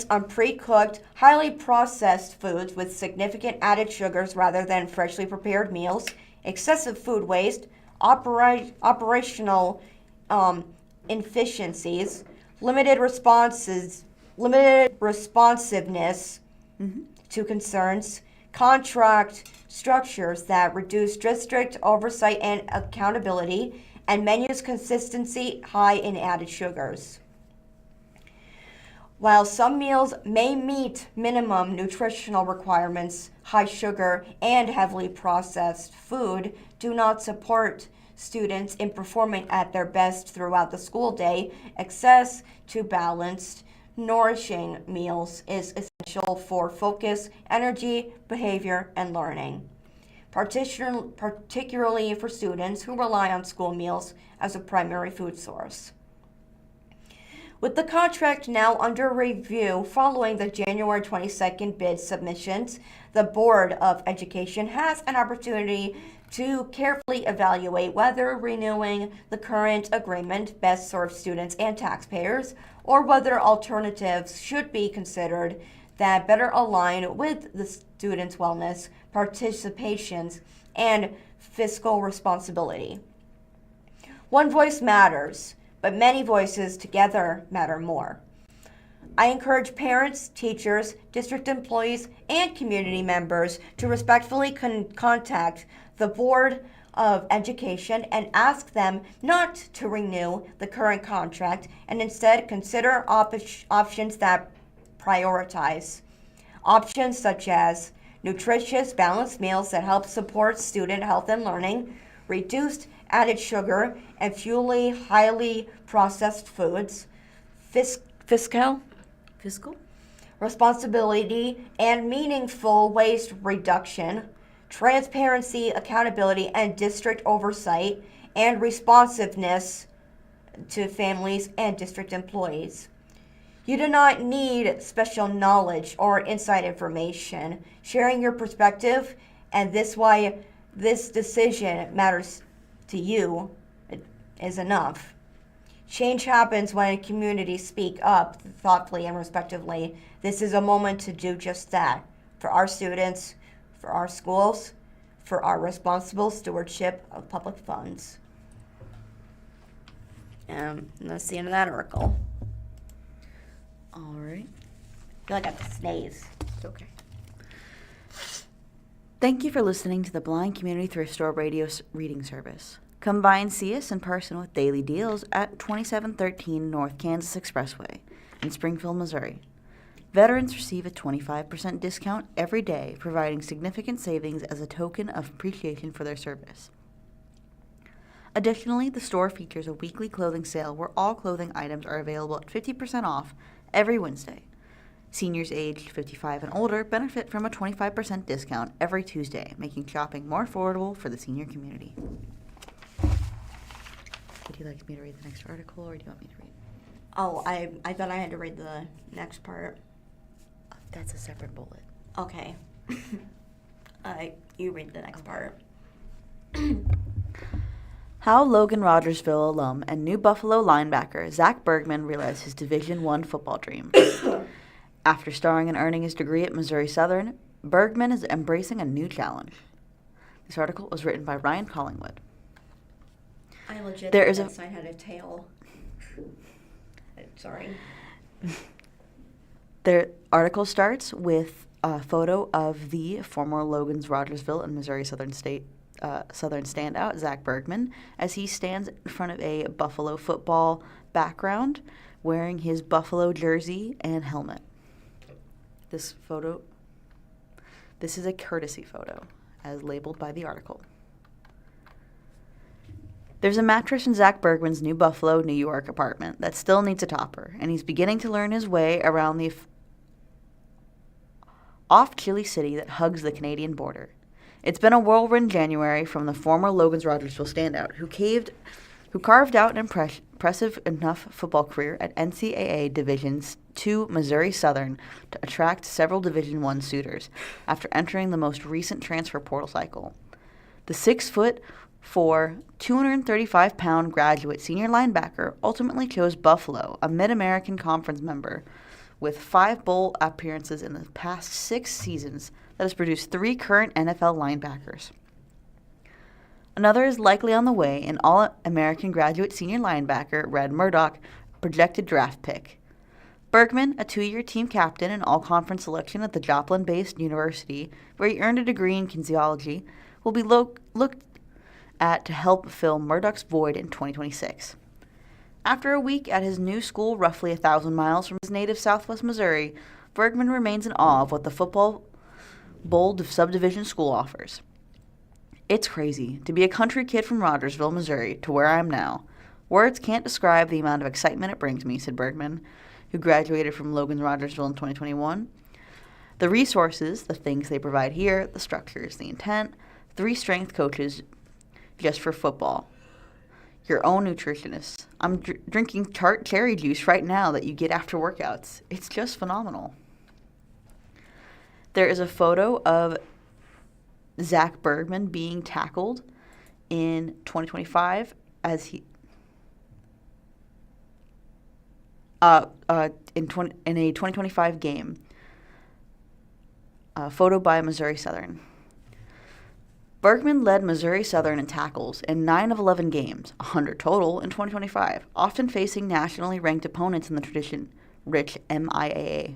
on pre-cooked, highly processed foods with significant added sugars rather than freshly prepared meals, excessive food waste, operational inefficiencies, limited responsiveness to concerns, contract structures that reduce district oversight and accountability, and menus consistency high in added sugars. While some meals may meet minimum nutritional requirements, high sugar and heavily processed food do not support students in performing at their best throughout the school day. Access to balanced, nourishing meals is essential for focus, energy, behavior, and learning, particularly for students who rely on school meals as a primary food source. With the contract now under review following the January 22nd bid submissions, the Board of Education has an opportunity to carefully evaluate whether renewing the current agreement best serves students and taxpayers, or whether alternatives should be considered that better align with the students' wellness, participations, and fiscal responsibility. One voice matters, but many voices together matter more. I encourage parents, teachers, district employees, and community members to respectfully contact the Board of Education and ask them not to renew the current contract and instead consider options that prioritize. Options such as nutritious, balanced meals that help support student health and learning, reduced added sugar and fueling highly processed foods, fiscal responsibility and meaningful waste reduction, transparency, accountability, and district oversight, and responsiveness to families and district employees. You do not need special knowledge or inside information. Sharing your perspective and this why this decision matters to you is enough. Change happens when communities speak up thoughtfully and respectively. This is a moment to do just that for our students, for our schools, for our responsible stewardship of public funds. And that's the end of that article. All right. I feel like I have to sneeze. It's okay. Thank you for listening to the Blind Community Thrift Store radio reading service. Come by and see us in person with daily deals at 2713 North Kansas Expressway in Springfield, Missouri. Veterans receive a 25% discount every day, providing significant savings as a token of appreciation for their service. Additionally, the store features a weekly clothing sale where all clothing items are available at 50% off every Wednesday. Seniors aged 55 and older benefit from a 25% discount every Tuesday, making shopping more affordable for the senior community. Would you like me to read the next article, or do you want me to read? Oh, I thought I had to read the next part. That's a separate bullet. Okay. You read the next part. How Logan Rogersville alum and New Buffalo linebacker Zach Bergman realized his Division I football dream. After starring and earning his degree at Missouri Southern, Bergman is embracing a new challenge. This article was written by Ryan Collingwood. I legit There thought is that a- sign had a tail. Sorry. The article starts with a photo of the former Logan's Rogersville and Missouri Southern standout, Zach Bergman, as he stands in front of a Buffalo football background wearing his Buffalo jersey and helmet. This is a courtesy photo, as labeled by the article. There's a mattress in Zach Bergman's New Buffalo, New York apartment that still needs a topper, and he's beginning to learn his way around the off-chilly city that hugs the Canadian border. It's been a whirlwind January from the former Logan's Rogersville standout, who carved out an impressive enough football career at NCAA Division II Missouri Southern to attract several Division I suitors after entering the most recent transfer portal cycle. The 6'4", 235-pound graduate senior linebacker ultimately chose Buffalo, a Mid-American Conference member with 5 bowl appearances in the past 6 seasons that has produced 3 current NFL linebackers. Another is likely on the way, an All-American graduate senior linebacker, Red Murdoch, projected draft pick. Bergman, a 2-year team captain and all-conference selection at the Joplin-based university, where he earned a degree in kinesiology, will be looked at to help fill Murdoch's void in 2026. After a week at his new school roughly 1,000 miles from his native southwest Missouri, Bergman remains in awe of what the football bowl subdivision school offers. It's crazy to be a country kid from Rogersville, Missouri, to where I am now. Words can't describe the amount of excitement it brings me, said Bergman, who graduated from Logan Rogersville in 2021. The resources, the things they provide here, the structures, the intent, 3 strength coaches just for football. Your own nutritionist. I'm drinking tart cherry juice right now that you get after workouts. It's just phenomenal. There is a photo of Zach Bergman being tackled in 2025 as he in a 2025 game. Photo by Missouri Southern. Bergman led Missouri Southern in tackles in 9 of 11 games, 100 total in 2025, often facing nationally ranked opponents in the tradition-rich MIAA.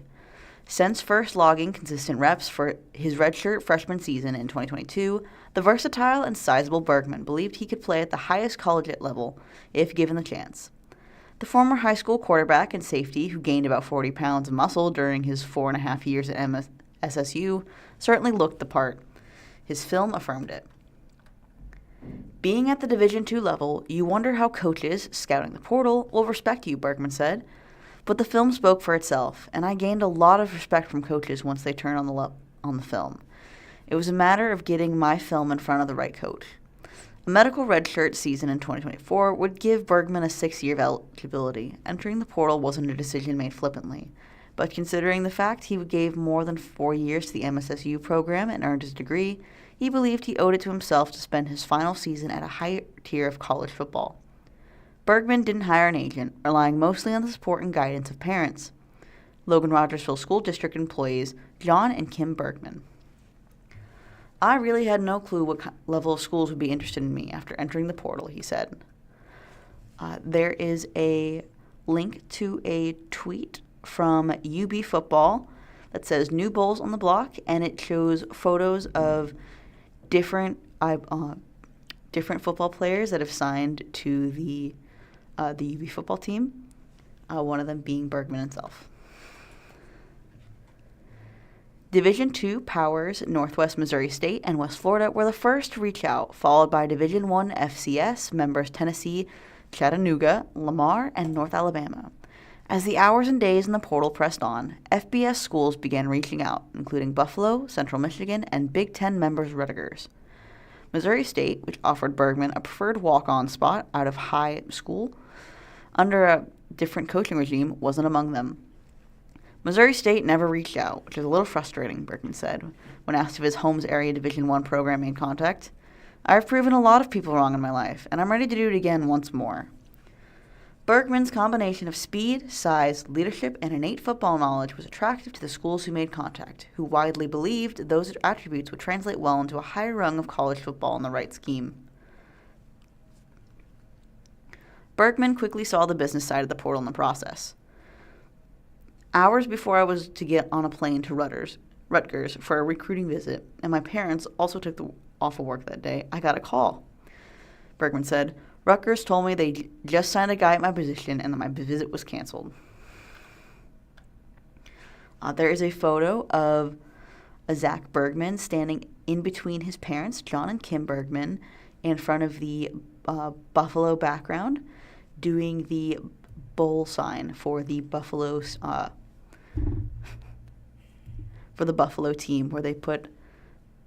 Since first logging consistent reps for his redshirt freshman season in 2022, the versatile and sizable Bergman believed he could play at the highest collegiate level if given the chance. The former high school quarterback and safety, who gained about 40 pounds of muscle during his 4.5 years at SSU, certainly looked the part. His film affirmed it. Being at the Division II level, you wonder how coaches, scouting the portal, will respect you, Bergman said. But the film spoke for itself, and I gained a lot of respect from coaches once they turned on the film. It was a matter of getting my film in front of the right coach. A medical redshirt season in 2024 would give Bergman a 6-year eligibility. Entering the portal wasn't a decision made flippantly, but considering the fact he gave more than 4 years to the MSSU program and earned his degree, he believed he owed it to himself to spend his final season at a higher tier of college football. Bergman didn't hire an agent, relying mostly on the support and guidance of parents. Logan Rogersville School District employees John and Kim Bergman. I really had no clue what level of schools would be interested in me after entering the portal, he said. There is a link to a tweet from UB football that says new bowls on the block, and it shows photos of different football players that have signed to the UB football team, one of them being Bergman himself. Division II powers Northwest Missouri State and West Florida were the first to reach out, followed by Division I FCS members Tennessee, Chattanooga, Lamar, and North Alabama. As the hours and days in the portal pressed on, FBS schools began reaching out, including Buffalo, Central Michigan, and Big Ten members Rutgers. Missouri State, which offered Bergman a preferred walk-on spot out of high school under a different coaching regime, wasn't among them. Missouri State never reached out, which is a little frustrating, Bergman said, when asked if his home's area Division I program made contact. I've proven a lot of people wrong in my life, and I'm ready to do it again once more. Bergman's combination of speed, size, leadership, and innate football knowledge was attractive to the schools who made contact, who widely believed those attributes would translate well into a higher rung of college football in the right scheme. Bergman quickly saw the business side of the portal in the process. Hours before I was to get on a plane to Rutgers for a recruiting visit, and my parents also took off of work that day, I got a call. Bergman said, Rutgers told me they just signed a guy at my position and that my visit was canceled. There is a photo of Zach Bergman standing in between his parents, John and Kim Bergman, in front of the Buffalo background, doing the bowl sign for the Buffalo team, where they put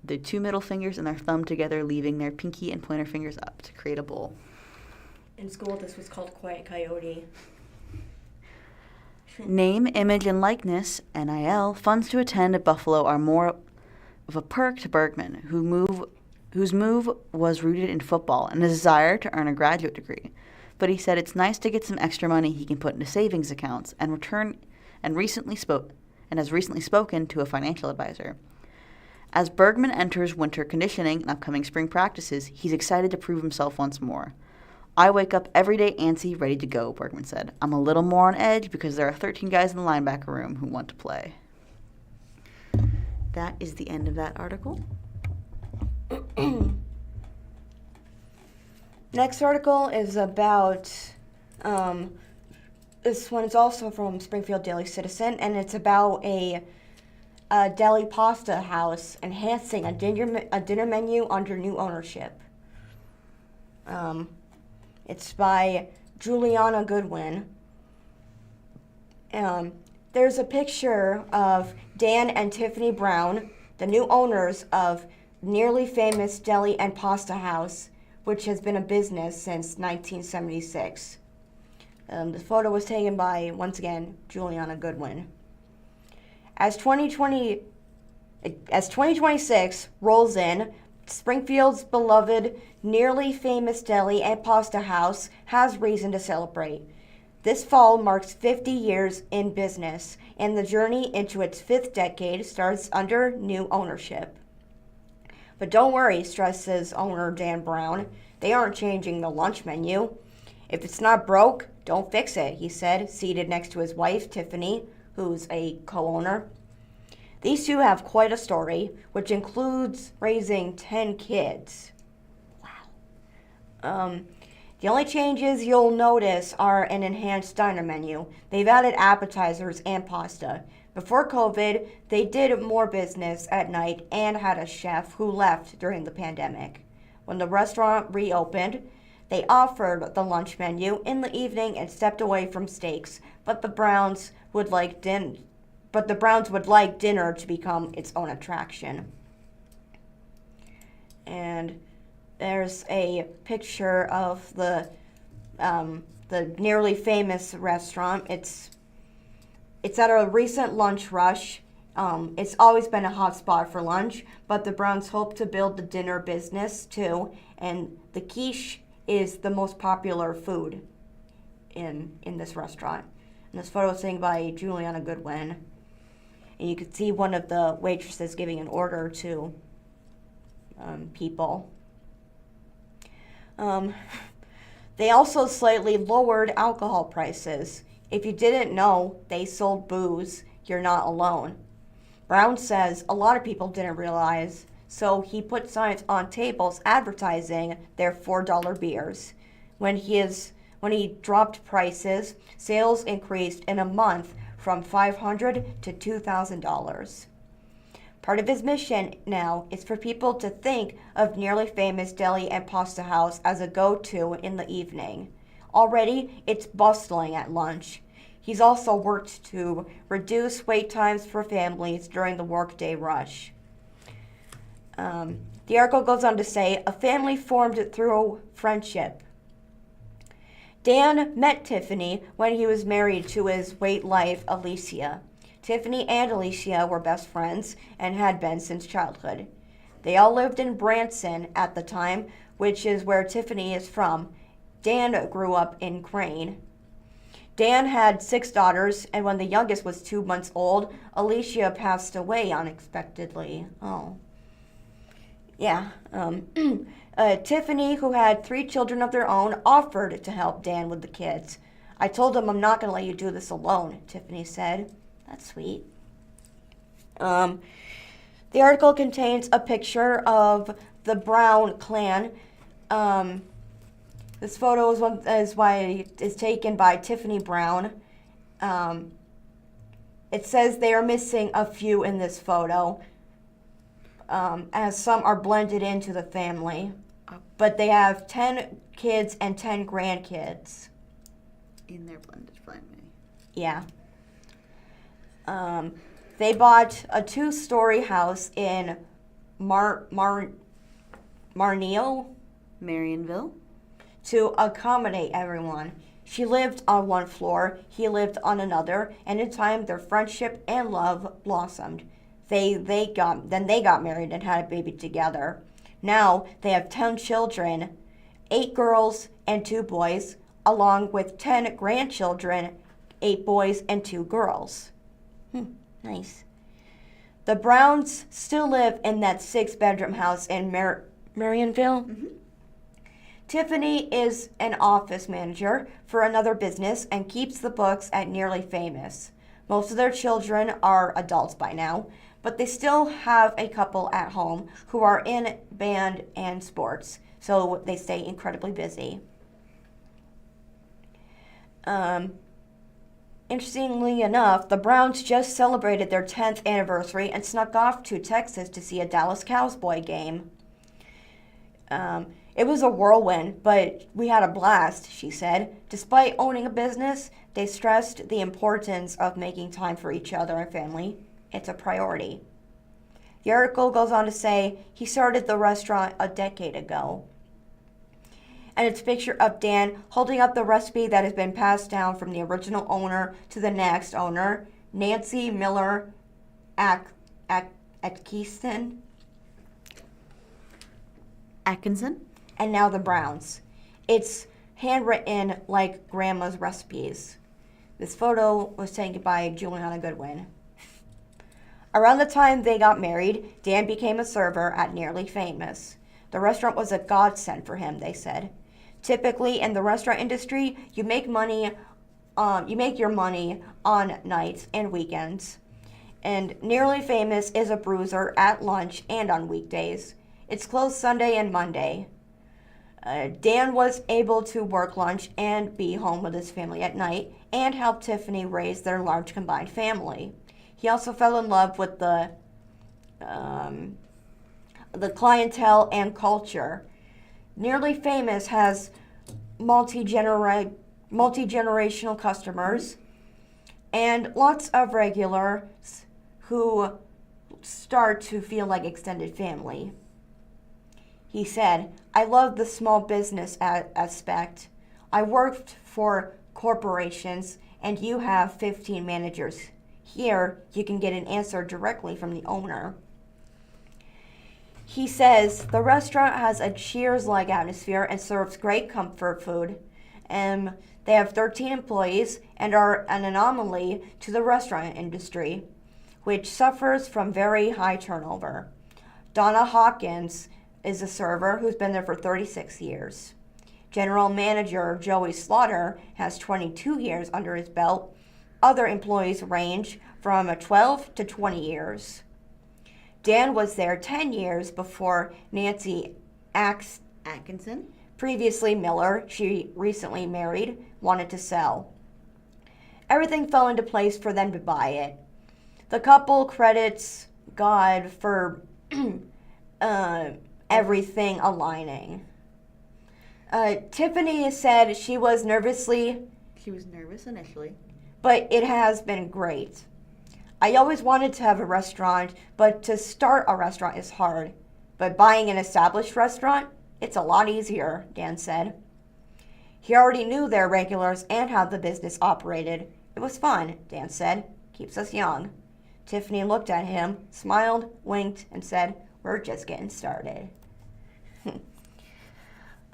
the two middle fingers and their thumb together, leaving their pinky and pointer fingers up to create a bowl. In school, this was called Quiet Coyote. Name, image, and likeness, NIL, funds to attend at Buffalo are more of a perk to Bergman, whose move was rooted in football and a desire to earn a graduate degree. But he said it's nice to get some extra money he can put into savings accounts and has recently spoken to a financial advisor. As Bergman enters winter conditioning and upcoming spring practices, he's excited to prove himself once more. I wake up every day antsy, ready to go, Bergman said. I'm a little more on edge because there are 13 guys in the linebacker room who want to play. That is the end of that article. Next article is about, this one is also from Springfield Daily Citizen, and it's about a deli pasta house enhancing a dinner menu under new ownership. It's by Juliana Goodwin. There's a picture of Dan and Tiffany Brown, the new owners of nearly famous deli and pasta house, which has been a business since 1976. The photo was taken by, once again, Juliana Goodwin. As 2026 rolls in, Springfield's beloved, nearly famous deli and pasta house has reason to celebrate. This fall marks 50 years in business, and the journey into its 5th decade starts under new ownership. But don't worry, stresses owner Dan Brown. They aren't changing the lunch menu. If it's not broke, don't fix it, he said, seated next to his wife, Tiffany, who's a co-owner. These two have quite a story, which includes raising 10 kids. Wow. The only changes you'll notice are an enhanced diner menu. They've added appetizers and pasta. Before COVID, they did more business at night and had a chef who left during the pandemic. When the restaurant reopened, they offered the lunch menu in the evening and stepped away from steaks, but the Browns would like dinner to become its own attraction. And there's a picture of the nearly famous restaurant. It's at a recent lunch rush. It's always been a hot spot for lunch, but the Browns hope to build the dinner business too, and the quiche is the most popular food in this restaurant. And this photo is taken by Juliana Goodwin. And you can see one of the waitresses giving an order to people. They also slightly lowered alcohol prices. If you didn't know they sold booze, you're not alone. Brown says a lot of people didn't realize, so he put signs on tables advertising their $4 beers. When he dropped prices, sales increased in a month from $500 to $2,000. Part of his mission now is for people to think of Nearly Famous Deli and Pasta House as a go-to in the evening. Already, it's bustling at lunch. He's also worked to reduce wait times for families during the workday rush. The article goes on to say, a family formed through friendship. Dan met Tiffany when he was married to his late wife, Alicia. Tiffany and Alicia were best friends and had been since childhood. They all lived in Branson at the time, which is where Tiffany is from. Dan grew up in Crane. Dan had 6 daughters, and when the youngest was 2 months old, Alicia passed away unexpectedly. Oh. Yeah. Tiffany, who had 3 children of their own, offered to help Dan with the kids. I told him I'm not going to let you do this alone, Tiffany said. That's sweet. The article contains a picture of the Brown clan. This photo is taken by Tiffany Brown. It says they are missing a few in this photo, as some are blended into the family. But they have 10 kids and 10 grandkids. In their blended family. Yeah. They bought a 2-story house in Marionville to accommodate everyone. She lived on one floor, he lived on another, and in time their friendship and love blossomed. They got married and had a baby together. Now they have 10 children, 8 girls and 2 boys, along with 10 grandchildren, 8 boys and 2 girls. Nice. The Browns still live in that 6-bedroom house in Marionville. Mm-hmm. Tiffany is an office manager for another business and keeps the books at Nearly Famous. Most of their children are adults by now, but they still have a couple at home who are in band and sports, so they stay incredibly busy. Interestingly enough, the Browns just celebrated their 10th anniversary and snuck off to Texas to see a Dallas Cowboy game. It was a whirlwind, but we had a blast, she said. Despite owning a business, they stressed the importance of making time for each other and family. It's a priority. The article goes on to say he started the restaurant a decade ago. And it's a picture of Dan holding up the recipe that has been passed down from the original owner to the next owner, Nancy Miller Atkinson. And now the Browns. It's handwritten like Grandma's recipes. This photo was taken by Juliana Goodwin. Around the time they got married, Dan became a server at Nearly Famous. The restaurant was a godsend for him, they said. Typically, in the restaurant industry, you make your money on nights and weekends. And Nearly Famous is a bruiser at lunch and on weekdays. It's closed Sunday and Monday. Dan was able to work lunch and be home with his family at night and help Tiffany raise their large combined family. He also fell in love with the clientele and culture. Nearly Famous has multi-generational customers and lots of regulars who start to feel like extended family. He said, I love the small business aspect. I worked for corporations and you have 15 managers. Here, you can get an answer directly from the owner. He says the restaurant has a Cheers-like atmosphere and serves great comfort food. They have 13 employees and are an anomaly to the restaurant industry, which suffers from very high turnover. Donna Hawkins is a server who's been there for 36 years. General Manager Joey Slaughter has 22 years under his belt. Other employees range from 12 to 20 years. Dan was there 10 years before Nancy Atkinson, previously Miller, she recently married, wanted to sell. Everything fell into place for them to buy it. The couple credits God for everything aligning. Tiffany said she was nervous initially, but it has been great. I always wanted to have a restaurant, but to start a restaurant is hard. But buying an established restaurant, it's a lot easier, Dan said. He already knew their regulars and how the business operated. It was fun, Dan said. Keeps us young. Tiffany looked at him, smiled, winked, and said, we're just getting started.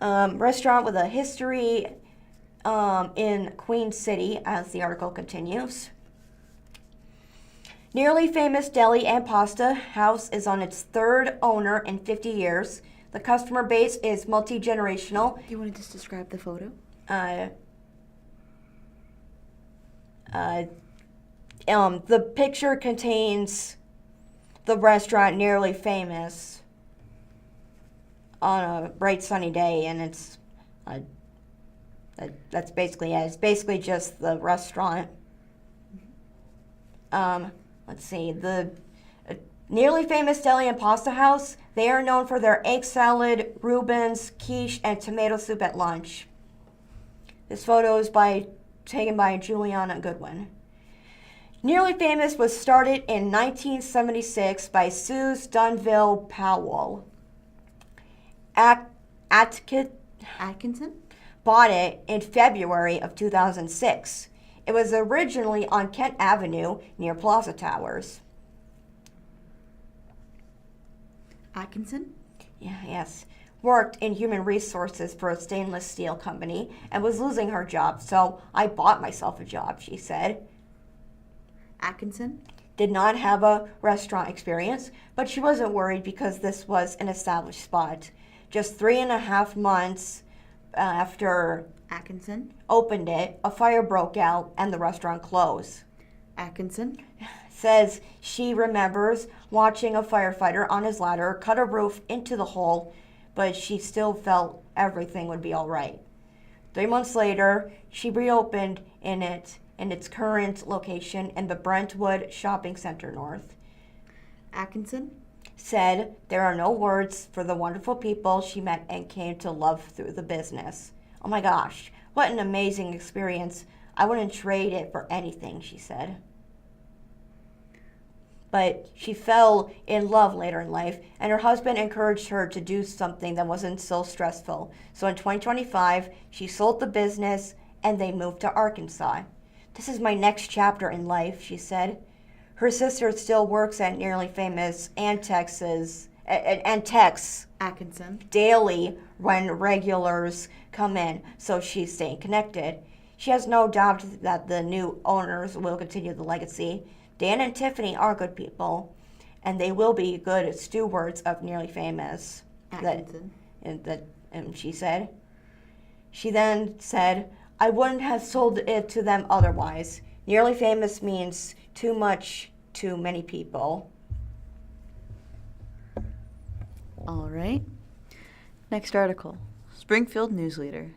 Restaurant with a history in Queen City, as the article continues. Nearly Famous Deli and Pasta House is on its third owner in 50 years. The customer base is multi-generational. Do you want to just describe the photo? The picture contains the restaurant Nearly Famous on a bright sunny day, and it's that's basically it. It's basically just the restaurant. Let's see, the Nearly Famous Deli and Pasta House, they are known for their egg salad, Reuben's, quiche, and tomato soup at lunch. This photo is taken by Juliana Goodwin. Nearly Famous was started in 1976 by Suze Dunville Powell. Atkinson bought it in February of 2006. It was originally on Kent Avenue near Plaza Towers. Atkinson? Yes. Worked in human resources for a stainless steel company and was losing her job, so I bought myself a job, she said. Atkinson? Did not have a restaurant experience, but she wasn't worried because this was an established spot. Just 3.5 months after Atkinson opened it, a fire broke out and the restaurant closed. Atkinson Says she remembers watching a firefighter on his ladder cut a roof into the hole, but she still felt everything would be all right. 3 months later, she reopened in its current location in the Brentwood Shopping Center North. Atkinson Said there are no words for the wonderful people she met and came to love through the business. Oh my gosh, what an amazing experience. I wouldn't trade it for anything, she said. But she fell in love later in life, and her husband encouraged her to do something that wasn't so stressful. So in 2025, she sold the business and they moved to Arkansas. This is my next chapter in life, she said. Her sister still works at Nearly Famous and texts Atkinson daily when regulars come in, so she's staying connected. She has no doubt that the new owners will continue the legacy. Dan and Tiffany are good people, and they will be good stewards of Nearly Famous. Atkinson She said. She then said, I wouldn't have sold it to them otherwise. Nearly Famous means too much to many people. All right. Next article. Springfield News-Leader.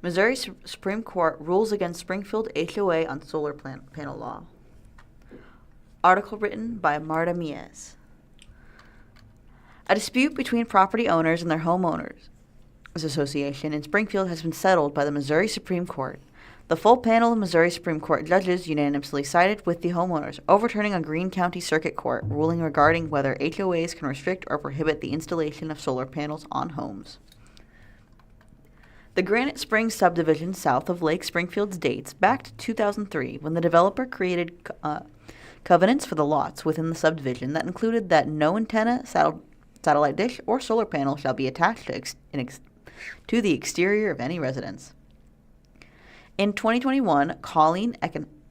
Missouri Supreme Court rules against Springfield HOA on solar panel law. Article written by Marta Mies. A dispute between property owners and their homeowners association in Springfield has been settled by the Missouri Supreme Court. The full panel of Missouri Supreme Court judges unanimously sided with the homeowners, overturning a Greene County Circuit Court ruling regarding whether HOAs can restrict or prohibit the installation of solar panels on homes. The Granite Springs subdivision south of Lake Springfield dates back to 2003 when the developer created covenants for the lots within the subdivision that included that no antenna, satellite dish, or solar panel shall be attached to the exterior of any residence. In 2021, Colleen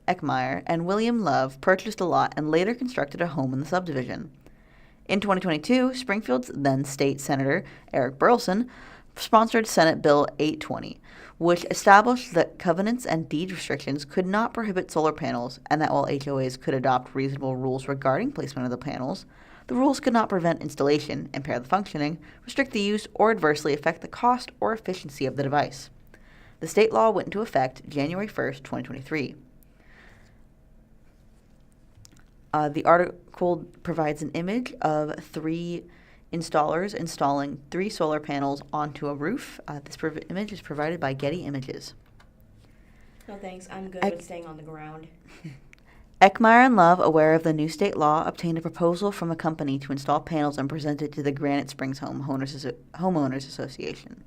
Eckmeyer and William Love purchased a lot and later constructed a home in the subdivision. In 2022, Springfield's then state senator Eric Burleson sponsored Senate Bill 820, which established that covenants and deed restrictions could not prohibit solar panels and that while HOAs could adopt reasonable rules regarding placement of the panels, the rules could not prevent installation, impair the functioning, restrict the use, or adversely affect the cost or efficiency of the device. The state law went into effect January 1st, 2023. The article provides an image of 3 installers installing 3 solar panels onto a roof. This image is provided by Getty Images. No thanks, I'm good with staying on the ground. Eckmeyer and Love, aware of the new state law, obtained a proposal from a company to install panels and presented to the Granite Springs Homeowners Association.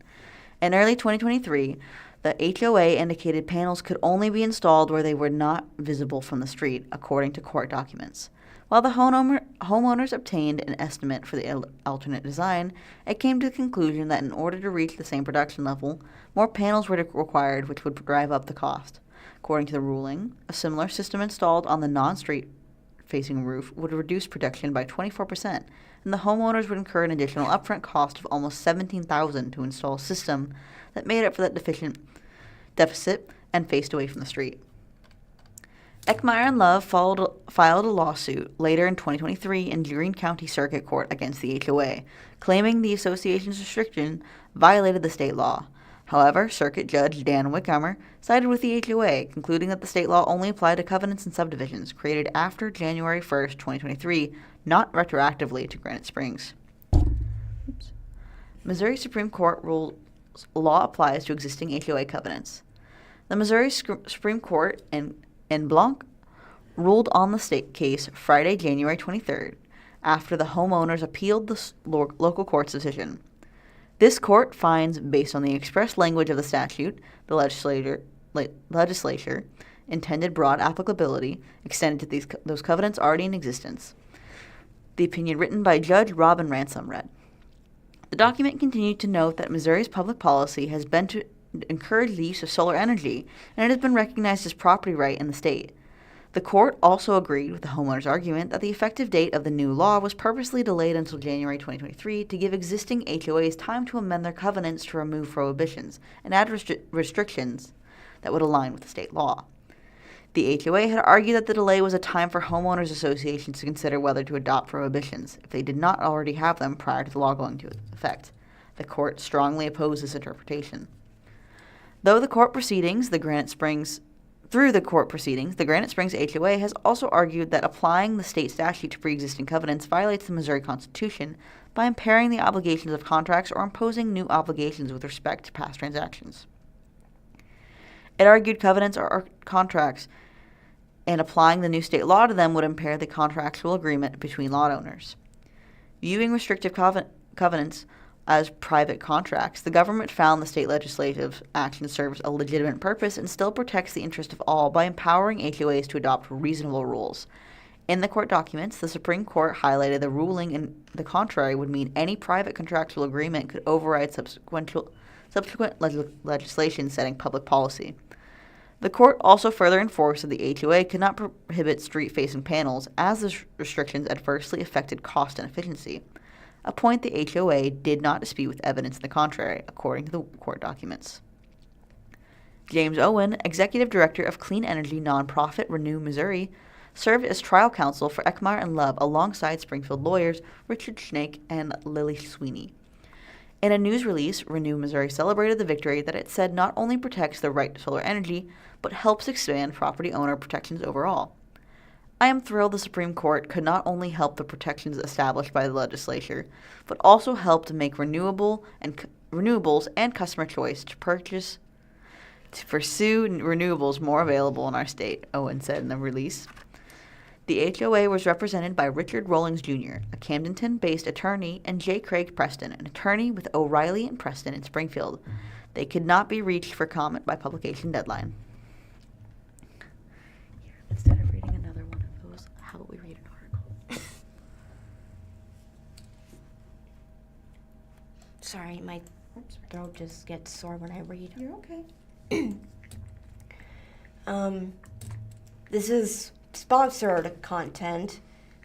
In early 2023, the HOA indicated panels could only be installed where they were not visible from the street, according to court documents. While the homeowners obtained an estimate for the alternate design, it came to the conclusion that in order to reach the same production level, more panels were required, which would drive up the cost. According to the ruling, a similar system installed on the non-street facing roof would reduce production by 24%, and the homeowners would incur an additional upfront cost of almost $17,000 to install a system that made up for that deficit and faced away from the street. Eckmeyer and Love filed a lawsuit later in 2023 in Greene County Circuit Court against the HOA, claiming the association's restriction violated the state law. However, Circuit Judge Dan Wickheimer sided with the HOA, concluding that the state law only applied to covenants and subdivisions created after January 1st, 2023, not retroactively to Granite Springs. Missouri Supreme Court rules law applies to existing HOA covenants. The Missouri Supreme Court in Blanc ruled on the state case Friday, January 23rd, after the homeowners appealed the local court's decision. This court finds, based on the express language of the statute, the legislature intended broad applicability extended to those covenants already in existence. The opinion written by Judge Robin Ransom read. The document continued to note that Missouri's public policy has been to encourage the use of solar energy, and it has been recognized as property right in the state. The court also agreed with the homeowner's argument that the effective date of the new law was purposely delayed until January 2023 to give existing HOAs time to amend their covenants to remove prohibitions and add restrictions that would align with the state law. The HOA had argued that the delay was a time for homeowners associations to consider whether to adopt prohibitions if they did not already have them prior to the law going into effect. The court strongly opposed this interpretation. Through the court proceedings, the Granite Springs HOA has also argued that applying the state statute to pre-existing covenants violates the Missouri Constitution by impairing the obligations of contracts or imposing new obligations with respect to past transactions. It argued covenants are contracts, and applying the new state law to them would impair the contractual agreement between lot owners. Viewing restrictive covenants as private contracts, the government found the state legislative action serves a legitimate purpose and still protects the interest of all by empowering HOAs to adopt reasonable rules. In the court documents, the Supreme Court highlighted the ruling in the contrary would mean any private contractual agreement could override subsequent legislation setting public policy. The court also further enforced that the HOA could not prohibit street-facing panels as the restrictions adversely affected cost and efficiency, a point the HOA did not dispute with evidence to the contrary, according to the court documents. James Owen, executive director of clean energy nonprofit Renew Missouri, served as trial counsel for Eckmeyer and Love alongside Springfield lawyers Richard Schnake and Lily Sweeney. In a news release, Renew Missouri celebrated the victory that it said not only protects the right to solar energy, but helps expand property owner protections overall. I am thrilled the Supreme Court could not only help the protections established by the legislature, but also help to make renewables and customer choice to pursue renewables more available in our state, Owen said in the release. The HOA was represented by Richard Rollings Jr., a Camdenton-based attorney, and J. Craig Preston, an attorney with O'Reilly and Preston in Springfield. They could not be reached for comment by publication deadline. Here, instead of reading another one of those, how about we read an article? Sorry, my throat just gets sore when I read. You're okay. This is sponsored content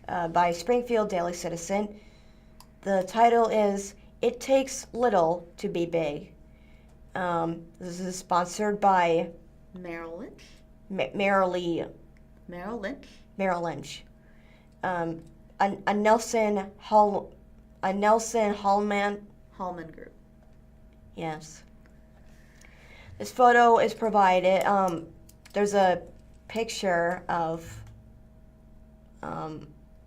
by Springfield Daily Citizen. The title is "It Takes Little to Be Big." This is sponsored by Merrill Lynch. Merrill Lynch. A Nelson Hallman Group. Yes. This photo is provided. There's a picture of.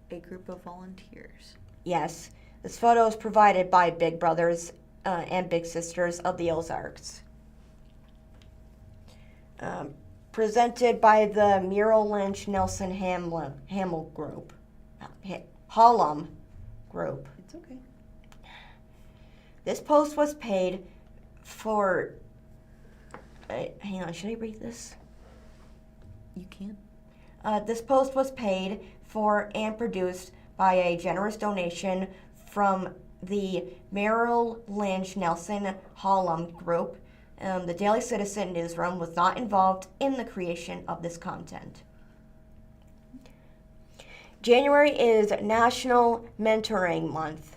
A group of volunteers. Yes. This photo is provided by Big Brothers and Big Sisters of the Ozarks. Presented by the Merrill Lynch Nelson Hamill Group. Hallam Group. It's okay. This post was paid for. Hang on, should I read this? You can. This post was paid for and produced by a generous donation from the Merrill Lynch Nelson Hallam Group. The Daily Citizen newsroom was not involved in the creation of this content. January is National Mentoring Month.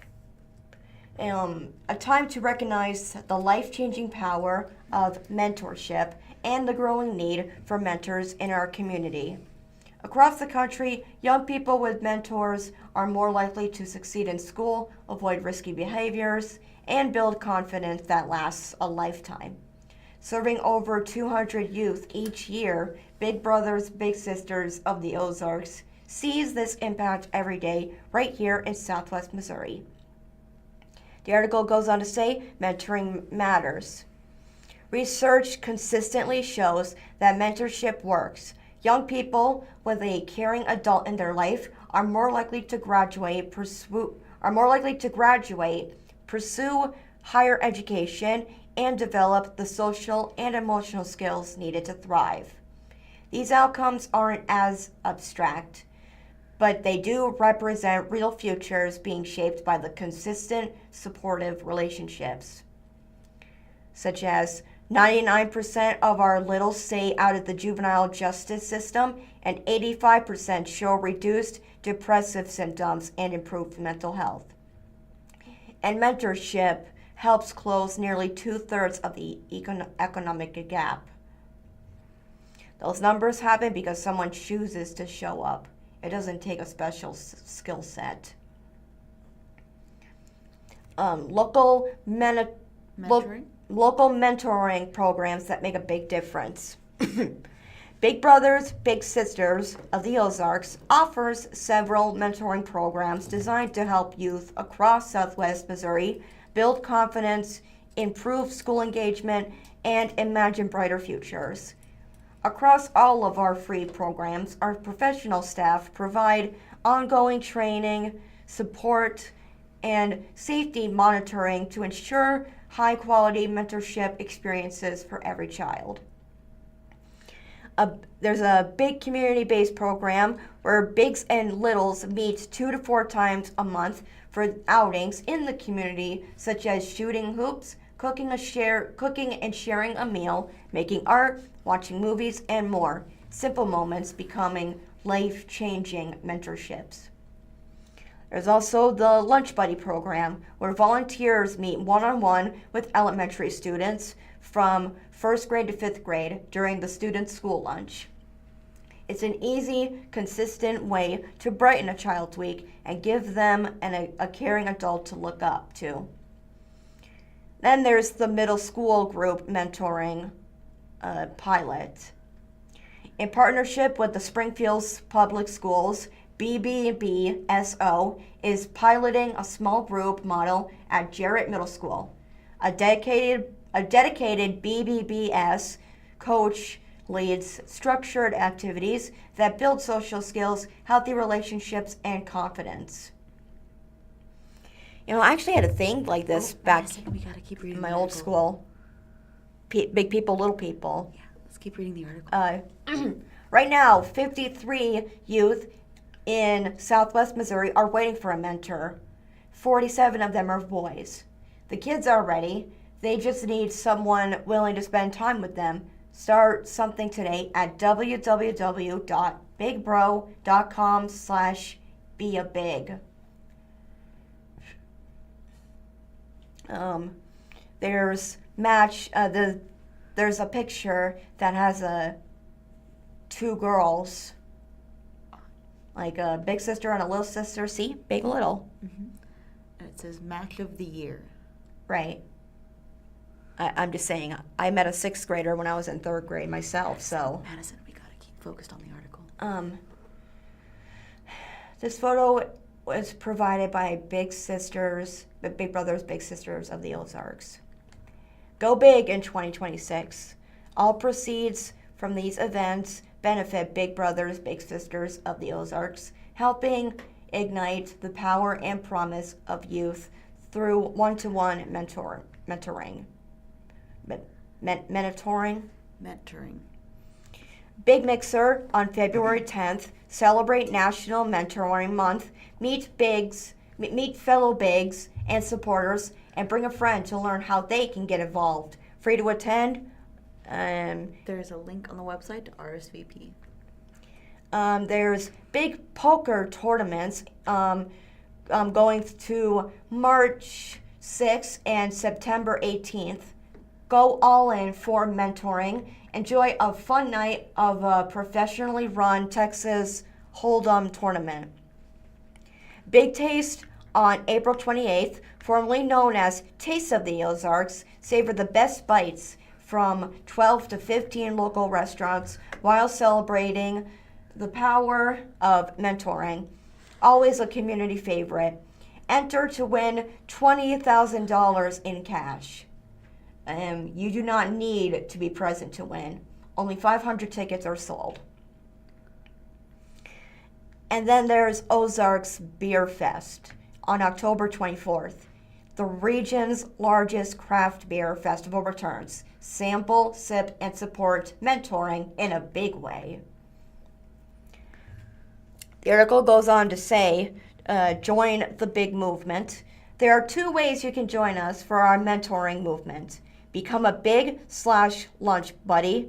A time to recognize the life-changing power of mentorship and the growing need for mentors in our community. Across the country, young people with mentors are more likely to succeed in school, avoid risky behaviors, and build confidence that lasts a lifetime. Serving over 200 youth each year, Big Brothers, Big Sisters of the Ozarks sees this impact every day right here in Southwest Missouri. The article goes on to say, mentoring matters. Research consistently shows that mentorship works. Young people with a caring adult in their life are more likely to graduate, pursue higher education, and develop the social and emotional skills needed to thrive. These outcomes aren't as abstract, but they do represent real futures being shaped by the consistent, supportive relationships, such as 99% of our littles stay out of the juvenile justice system, and 85% show reduced depressive symptoms and improved mental health. And mentorship helps close nearly 2/3 of the economic gap. Those numbers happen because someone chooses to show up. It doesn't take a special skill set. Local mentoring programs that make a big difference. Big Brothers, Big Sisters of the Ozarks offers several mentoring programs designed to help youth across Southwest Missouri build confidence, improve school engagement, and imagine brighter futures. Across all of our free programs, our professional staff provide ongoing training, support, and safety monitoring to ensure high-quality mentorship experiences for every child. There's a big community-based program where bigs and littles meet 2 to 4 times a month for outings in the community, such as shooting hoops, cooking and sharing a meal, making art, watching movies, and more. Simple moments becoming life-changing mentorships. There's also the Lunch Buddy program, where volunteers meet one-on-one with elementary students from 1st grade to 5th grade during the student's school lunch. It's an easy, consistent way to brighten a child's week and give them a caring adult to look up to. Then there's the middle school group mentoring pilot. In partnership with the Springfield Public Schools, BBBSO is piloting a small group model at Jarrett Middle School. A dedicated BBBS coach leads structured activities that build social skills, healthy relationships, and confidence. You know, I actually had a thing like this back We gotta keep reading in my the old article. school. Big people, little people. Yeah, let's keep reading the article. Right now, 53 youth in Southwest Missouri are waiting for a mentor. 47 of them are boys. The kids are ready. They just need someone willing to spend time with them. Start something today at www.bigbro.com/beabig. There's a picture that has two girls, like a big sister and a little sister. See, big and little. And it says match of the year. Right. I'm just saying, I met a sixth grader when I was in third grade myself, so. Madison, we gotta keep focused on the article. This photo was provided by Big Brothers, Big Sisters of the Ozarks. Go big in 2026. All proceeds from these events benefit Big Brothers, Big Sisters of the Ozarks, helping ignite the power and promise of youth through one-to-one mentoring. Big Mixer on February 10th. Celebrate National Mentoring Month. Meet fellow Bigs and supporters, and bring a friend to learn how they can get involved. Free to attend. There's a link on the website to RSVP. There's big poker tournaments going to March 6th and September 18th. Go all in for mentoring. Enjoy a fun night of a professionally run Texas Hold'em tournament. Big Taste on April 28th, formerly known as Taste of the Ozarks. Savor the best bites from 12 to 15 local restaurants while celebrating the power of mentoring. Always a community favorite. Enter to win $20,000 in cash. You do not need to be present to win. Only 500 tickets are sold. And then there's Ozarks Beer Fest on October 24th. The region's largest craft beer festival returns. Sample, sip, and support mentoring in a big way. The article goes on to say, join the big movement. There are two ways you can join us for our mentoring movement. Become a big/lunch buddy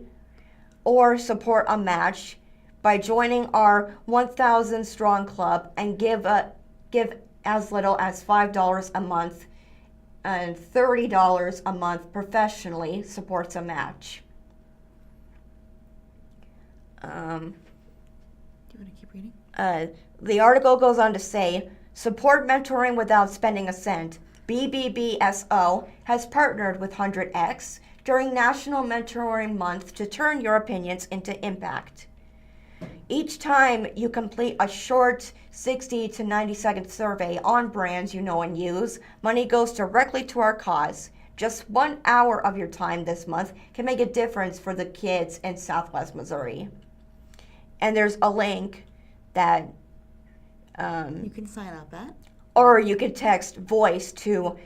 or support a match by joining our 1,000 strong club and give as little as $5 a month, and $30 a month professionally supports a match. Do you want to keep reading? The article goes on to say, support mentoring without spending a cent. BBBSO has partnered with 100X during National Mentoring Month to turn your opinions into impact. Each time you complete a short 60 to 90 second survey on brands you know and use, money goes directly to our cause. Just 1 hour of your time this month can make a difference for the kids in Southwest Missouri. And there's a link that You can sign up at. or you could text VOICE to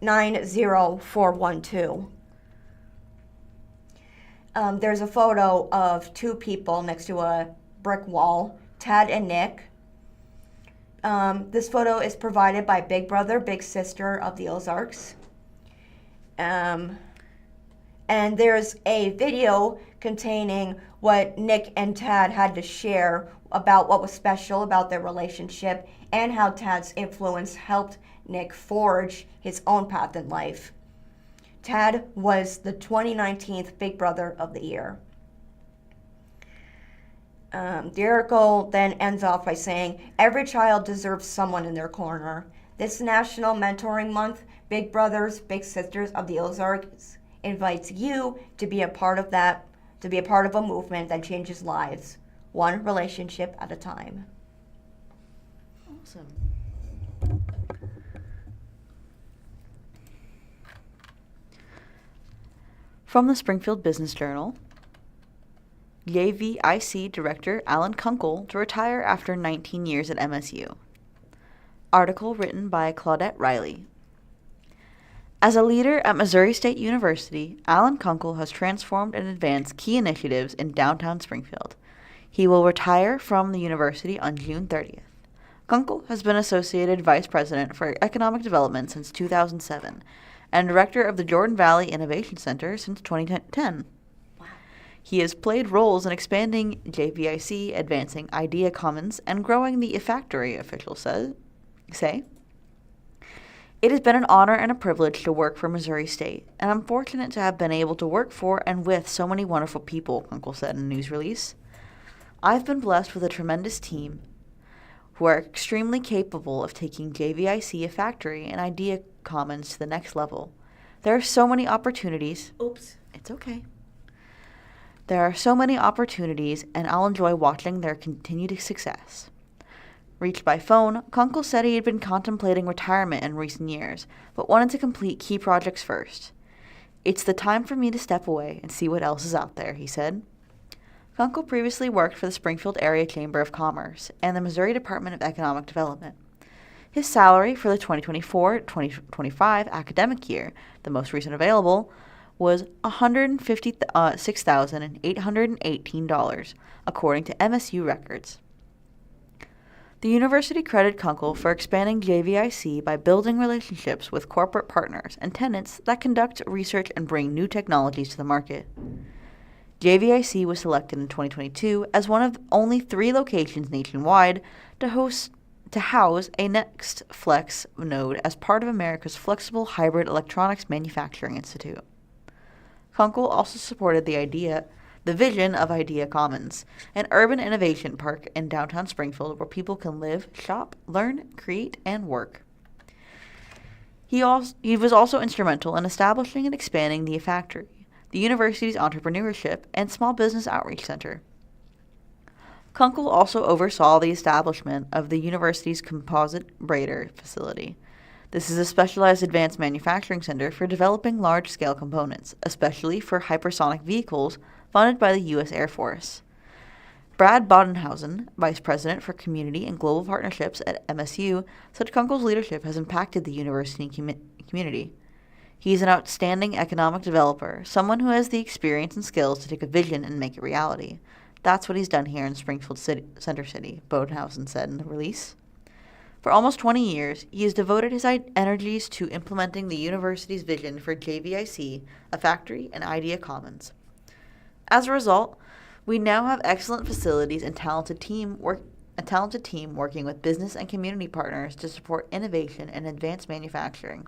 90412. There's a photo of two people next to a brick wall, Tad and Nick. This photo is provided by Big Brother, Big Sister of the Ozarks. And there's a video containing what Nick and Tad had to share about what was special about their relationship and how Tad's influence helped Nick forge his own path in life. Tad was the 2019 Big Brother of the Year. The article then ends off by saying, every child deserves someone in their corner. This National Mentoring Month, Big Brothers, Big Sisters of the Ozarks invites you to be a part of that, to be a part of a movement that changes lives, one relationship at a time. Awesome. From the Springfield Business Journal, JVIC Director Alan Kunkel to retire after 19 years at MSU. Article written by Claudette Riley. As a leader at Missouri State University, Alan Kunkel has transformed and advanced key initiatives in downtown Springfield. He will retire from the university on June 30th. Kunkel has been Associated Vice President for Economic Development since 2007 and Director of the Jordan Valley Innovation Center since 2010. Wow. He has played roles in expanding JVIC, advancing Idea Commons, and growing the e-factory, officials say. It has been an honor and a privilege to work for Missouri State, and I'm fortunate to have been able to work for and with so many wonderful people, Kunkel said in a news release. I've been blessed with a tremendous team who are extremely capable of taking JVIC, a factory, and Idea Commons to the next level. There are so many opportunities. Oops. It's okay. There are so many opportunities, and I'll enjoy watching their continued success. Reached by phone, Kunkel said he had been contemplating retirement in recent years, but wanted to complete key projects first. It's the time for me to step away and see what else is out there, he said. Kunkel previously worked for the Springfield Area Chamber of Commerce and the Missouri Department of Economic Development. His salary for the 2024-2025 academic year, the most recent available, was $156,818, according to MSU records. The university credited Kunkel for expanding JVIC by building relationships with corporate partners and tenants that conduct research and bring new technologies to the market. JVIC was selected in 2022 as one of only 3 locations nationwide to house a Next Flex node as part of America's Flexible Hybrid Electronics Manufacturing Institute. Kunkel also supported the vision of Idea Commons, an urban innovation park in downtown Springfield where people can live, shop, learn, create, and work. He was also instrumental in establishing and expanding the factory, the university's entrepreneurship and small business outreach center. Kunkel also oversaw the establishment of the university's composite brader facility. This is a specialized advanced manufacturing center for developing large-scale components, especially for hypersonic vehicles funded by the U.S. Air Force. Brad Bodenhausen, Vice President for Community and Global Partnerships at MSU, said Kunkel's leadership has impacted the university community. He is an outstanding economic developer, someone who has the experience and skills to take a vision and make it reality. That's what he's done here in Springfield Center City, Bodenhausen said in the release. For almost 20 years, he has devoted his energies to implementing the university's vision for JVIC, a factory, and Idea Commons. As a result, we now have excellent facilities and a talented team working with business and community partners to support innovation and advanced manufacturing.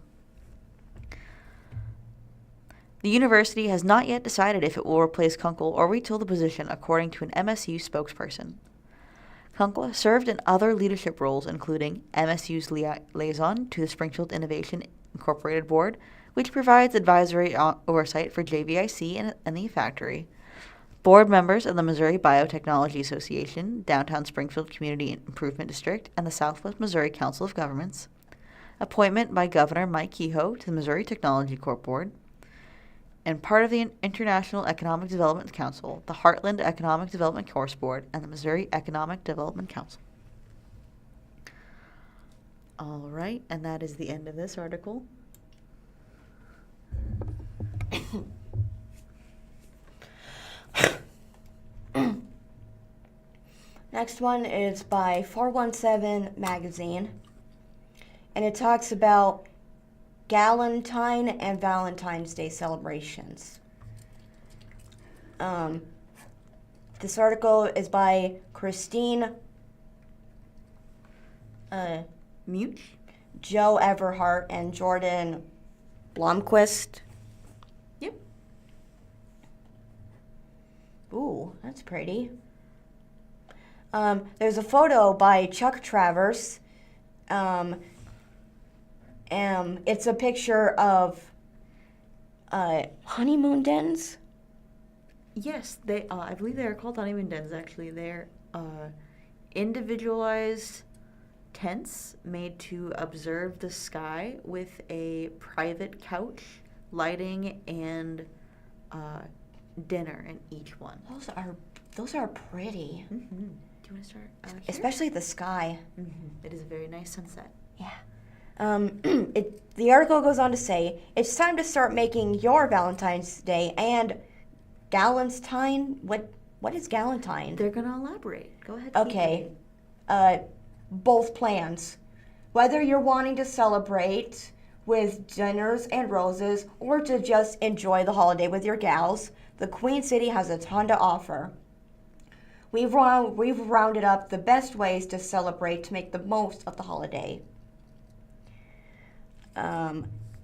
The university has not yet decided if it will replace Kunkel or retool the position, according to an MSU spokesperson. Kunkel has served in other leadership roles, including MSU's liaison to the Springfield Innovation Incorporated Board, which provides advisory oversight for JVIC and the factory, board members of the Missouri Biotechnology Association, Downtown Springfield Community Improvement District, and the Southwest Missouri Council of Governments, appointment by Governor Mike Kehoe to the Missouri Technology Corp Board, and part of the International Economic Development Council, the Heartland Economic Development Course Board, and the Missouri Economic Development Council. All right, and that is the end of this article. Next one is by 417 Magazine, and it talks about Galentine and Valentine's Day celebrations. This article is by Christine Mute? Joe Everhart and Jordan Blomquist. Yep. Ooh, that's pretty. There's a photo by Chuck Travers, It's a picture of honeymoon dens. Yes, they. I believe they are called honeymoon dens. Actually, they're individualized tents made to observe the sky with a private couch, lighting, and dinner in each one. Those are pretty. Mm-hmm. Do you want to start? Here? Especially the sky. Mm-hmm. It is a very nice sunset. Yeah. The article goes on to say, it's time to start making your Valentine's Day and Galentine. What is Galentine? They're gonna elaborate. Go ahead. Okay. Both plans. Whether you're wanting to celebrate with dinners and roses or to just enjoy the holiday with your gals, the Queen City has a ton to offer. We've rounded up the best ways to celebrate to make the most of the holiday.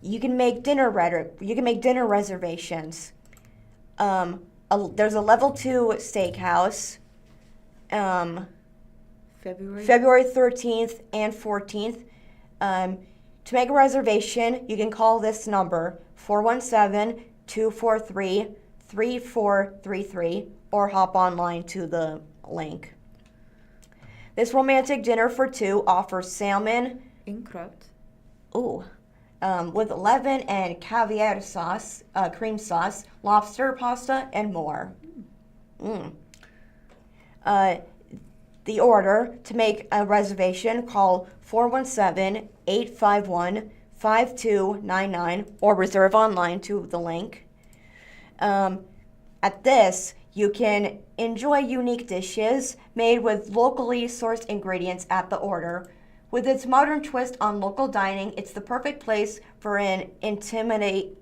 You can make dinner reservations. There's a level 2 steakhouse. February 13th and 14th. To make a reservation, you can call this number 417-243-3433 or hop online to the link. This romantic dinner for two offers salmon In Kraut. with lemon and caviar sauce, cream sauce, lobster pasta, and more. The order, to make a reservation, call 417-851-5299 or reserve online to the link. At this, you can enjoy unique dishes made with locally sourced ingredients at the order. With its modern twist on local dining, it's the perfect place for an intimate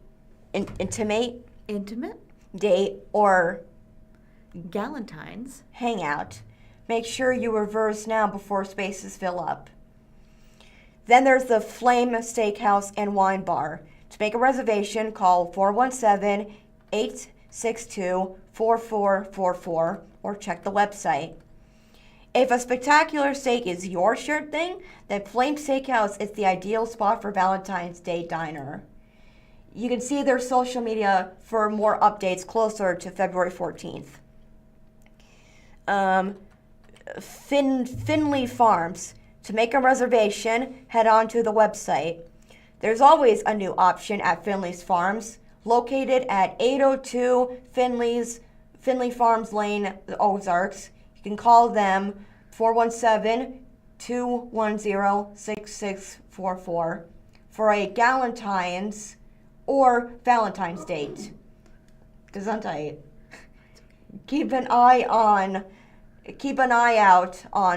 date or Galentine's. hangout. Make sure you reverse now before spaces fill up. Then there's the Flame Steakhouse and Wine Bar. To make a reservation, call 417-862-4444 or check the website. If a spectacular steak is your shared thing, then Flame Steakhouse is the ideal spot for Valentine's Day diner. You can see their social media for more updates closer to February 14th. Finley Farms. To make a reservation, head on to the website. There's always a new option at Finley's Farms, located at 802 Finley Farms Lane, Ozarks. You can call them 417-210-6644 for a Galentine's or Valentine's date. Gesundheit. Keep an eye out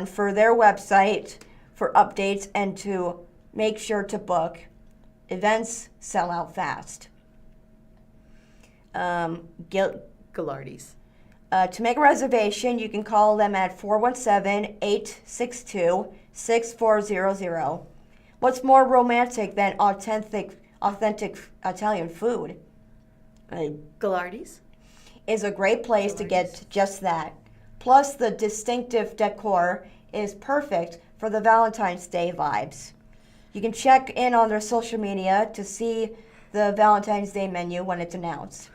for their website for updates and to make sure to book. Events sell out fast. Gallardi's. To make a reservation, you can call them at 417-862-6400. What's more romantic than authentic Italian food? Gallardi's is a great place to get just that. Plus, the distinctive decor is perfect for the Valentine's Day vibes. You can check in on their social media to see the Valentine's Day menu when it's announced.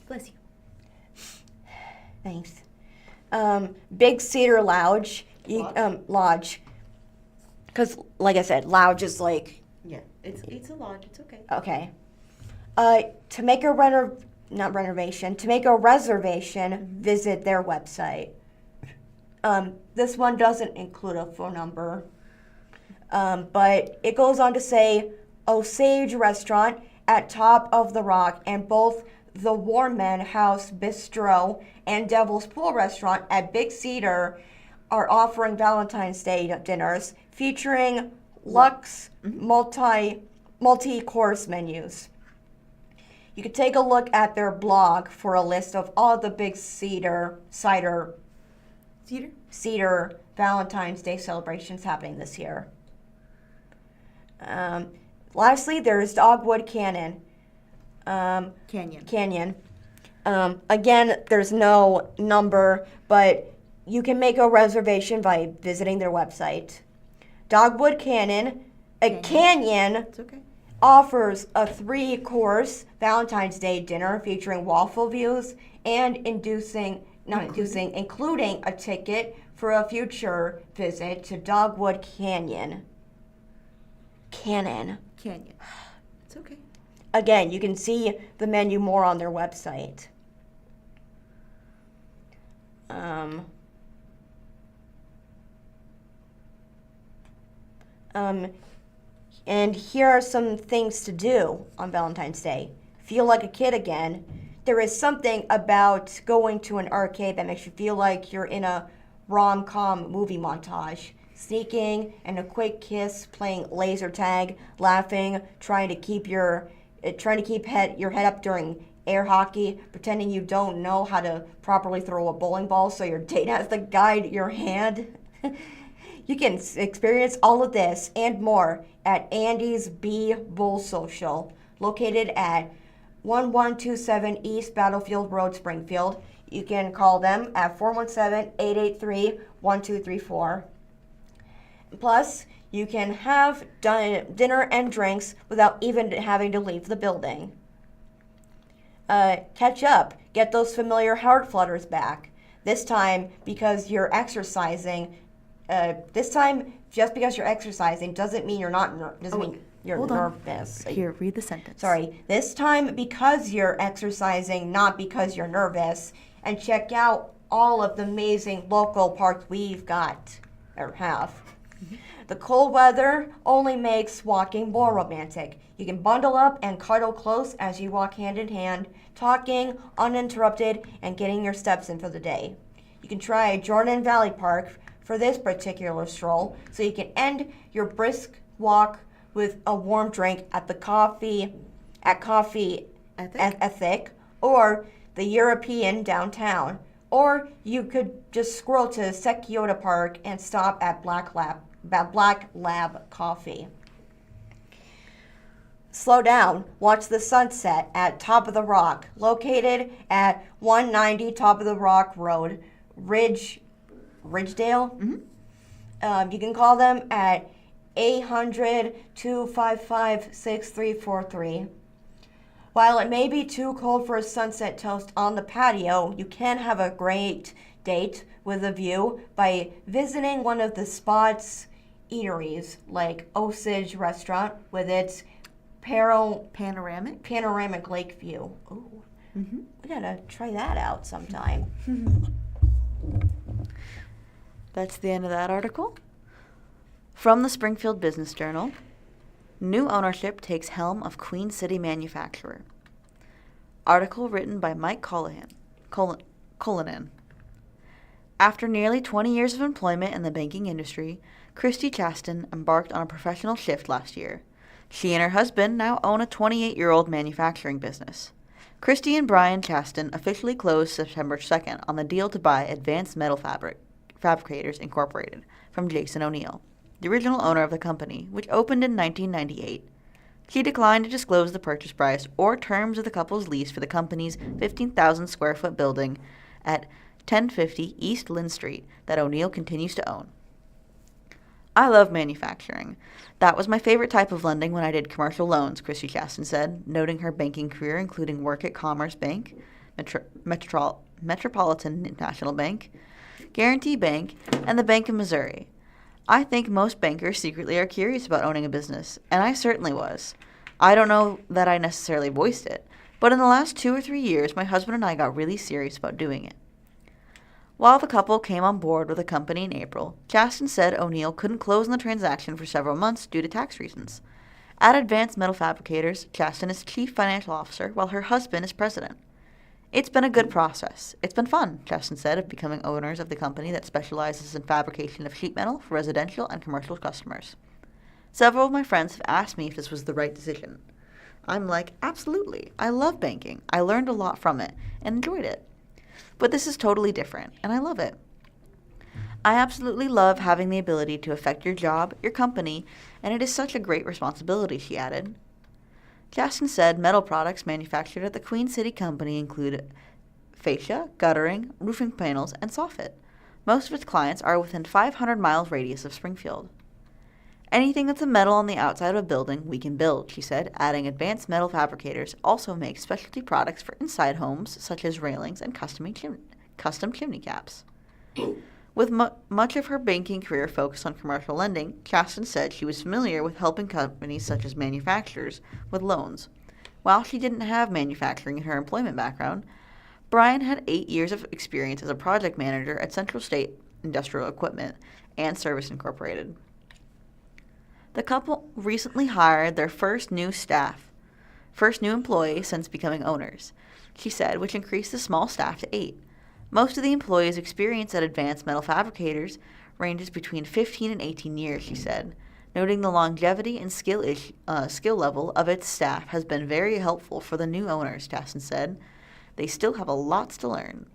Bless you. Thanks. Big Cedar Lodge. Lodge. Because, like I said, Lodge is like... Yeah, it's a lodge. It's okay. Okay. To make a reservation, visit their website. This one doesn't include a phone number, but it goes on to say Osage Restaurant at Top of the Rock and both the Warman House Bistro and Devil's Pool Restaurant at Big Cedar are offering Valentine's Day dinners featuring luxe multi-course menus. You can take a look at their blog for a list of all the Big Cedar Valentine's Day celebrations happening this year. Lastly, there's Dogwood Canyon. Again, there's no number, but you can make a reservation by visiting their website. Dogwood Canyon It's okay. offers a 3-course Valentine's Day dinner featuring waffle views and including a ticket for a future visit to Dogwood Canyon. Canyon. It's okay. Again, you can see the menu more on their website. And here are some things to do on Valentine's Day. Feel like a kid again. There is something about going to an arcade that makes you feel like you're in a rom-com movie montage. Sneaking and a quick kiss, playing laser tag, laughing, trying to keep your head up during air hockey, pretending you don't know how to properly throw a bowling ball so your date has to guide your hand. You can experience all of this and more at Andy's B Bull Social, located at 1127 East Battlefield Road, Springfield. You can call them at 417-883-1234. Plus, you can have dinner and drinks without even having to leave the building. Catch up. Get those familiar heart flutters back. This time, because you're exercising. Just because you're exercising doesn't mean you're not. Doesn't mean you're nervous. Here, read the sentence. Sorry. This time, because you're exercising, not because you're nervous. And check out all of the amazing local parks we've got or have. The cold weather only makes walking more romantic. You can bundle up and cuddle close as you walk hand in hand, talking uninterrupted and getting your steps in for the day. You can try Jordan Valley Park for this particular stroll, so you can end your brisk walk with a warm drink at the Coffee Ethic or the European downtown. Or you could just scroll to Secchiota Park and stop at Black Lab Coffee. Slow down. Watch the sunset at Top of the Rock, located at 190 Top of the Rock Road, Ridgedale. You can call them at 800-255-6343. While it may be too cold for a sunset toast on the patio, you can have a great date with a view by visiting one of the spot's eateries, like Osage Restaurant with its panoramic lake view. Ooh, we gotta try that out sometime. That's the end of that article. From the Springfield Business Journal, new ownership takes helm of Queen City manufacturer. Article written by Mike Cullinan. After nearly 20 years of employment in the banking industry, Christy Chaston embarked on a professional shift last year. She and her husband now own a 28-year-old manufacturing business. Christy and Brian Chaston officially closed September 2nd on the deal to buy Advanced Metal Fabricators Incorporated from Jason O'Neill, the original owner of the company, which opened in 1998. She declined to disclose the purchase price or terms of the couple's lease for the company's 15,000 square foot building at 1050 East Lynn Street that O'Neill continues to own. I love manufacturing. That was my favorite type of lending when I did commercial loans, Christy Chaston said, noting her banking career including work at Commerce Bank, Metropolitan National Bank, Guarantee Bank, and the Bank of Missouri. I think most bankers secretly are curious about owning a business, and I certainly was. I don't know that I necessarily voiced it, but in the last 2 or 3 years, my husband and I got really serious about doing it. While the couple came on board with the company in April, Chaston said O'Neill couldn't close on the transaction for several months due to tax reasons. At Advanced Metal Fabricators, Chaston is chief financial officer while her husband is president. It's been a good process. It's been fun, Chaston said, of becoming owners of the company that specializes in fabrication of sheet metal for residential and commercial customers. Several of my friends have asked me if this was the right decision. I'm like, absolutely. I love banking. I learned a lot from it and enjoyed it. But this is totally different, and I love it. I absolutely love having the ability to affect your job, your company, and it is such a great responsibility, she added. Chaston said metal products manufactured at the Queen City Company include fascia, guttering, roofing panels, and soffit. Most of its clients are within 500 miles radius of Springfield. Anything that's a metal on the outside of a building, we can build, she said, adding advanced metal fabricators also make specialty products for inside homes, such as railings and custom chimney caps. With much of her banking career focused on commercial lending, Chaston said she was familiar with helping companies such as manufacturers with loans. While she didn't have manufacturing in her employment background, Brian had 8 years of experience as a project manager at Central State Industrial Equipment and Service Incorporated. The couple recently hired their first new employee since becoming owners, she said, which increased the small staff to 8. Most of the employees' experience at advanced metal fabricators ranges between 15 and 18 years, she said, noting the longevity and skill level of its staff has been very helpful for the new owners, Chaston said. They still have a lot to learn.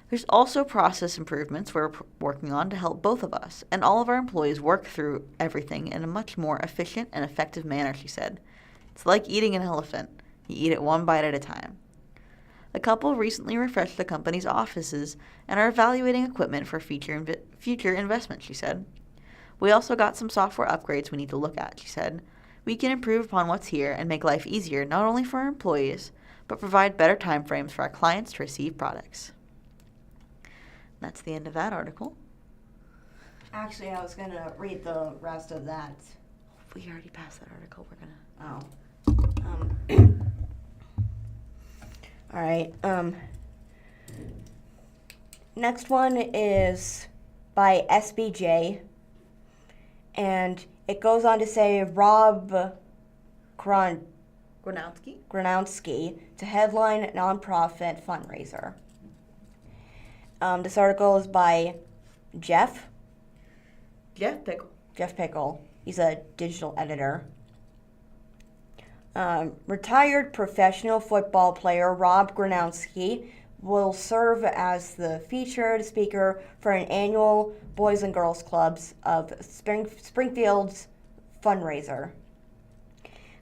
There's also process improvements we're working on to help both of us and all of our employees work through everything in a much more efficient and effective manner, she said. It's like eating an elephant. You eat it one bite at a time. The couple recently refreshed the company's offices and are evaluating equipment for future investment, she said. We also got some software upgrades we need to look at, she said. We can improve upon what's here and make life easier not only for our employees, but provide better timeframes for our clients to receive products. That's the end of that article. Actually, I was going to read the rest of that. We already passed that article. We're gonna. All right. Next one is by SBJ, and it goes on to say Rob Gronowski to headline nonprofit fundraiser. This article is by Jeff Pickle. He's a digital editor. Retired professional football player Rob Gronowski will serve as the featured speaker for an annual Boys and Girls Clubs of Springfield's fundraiser.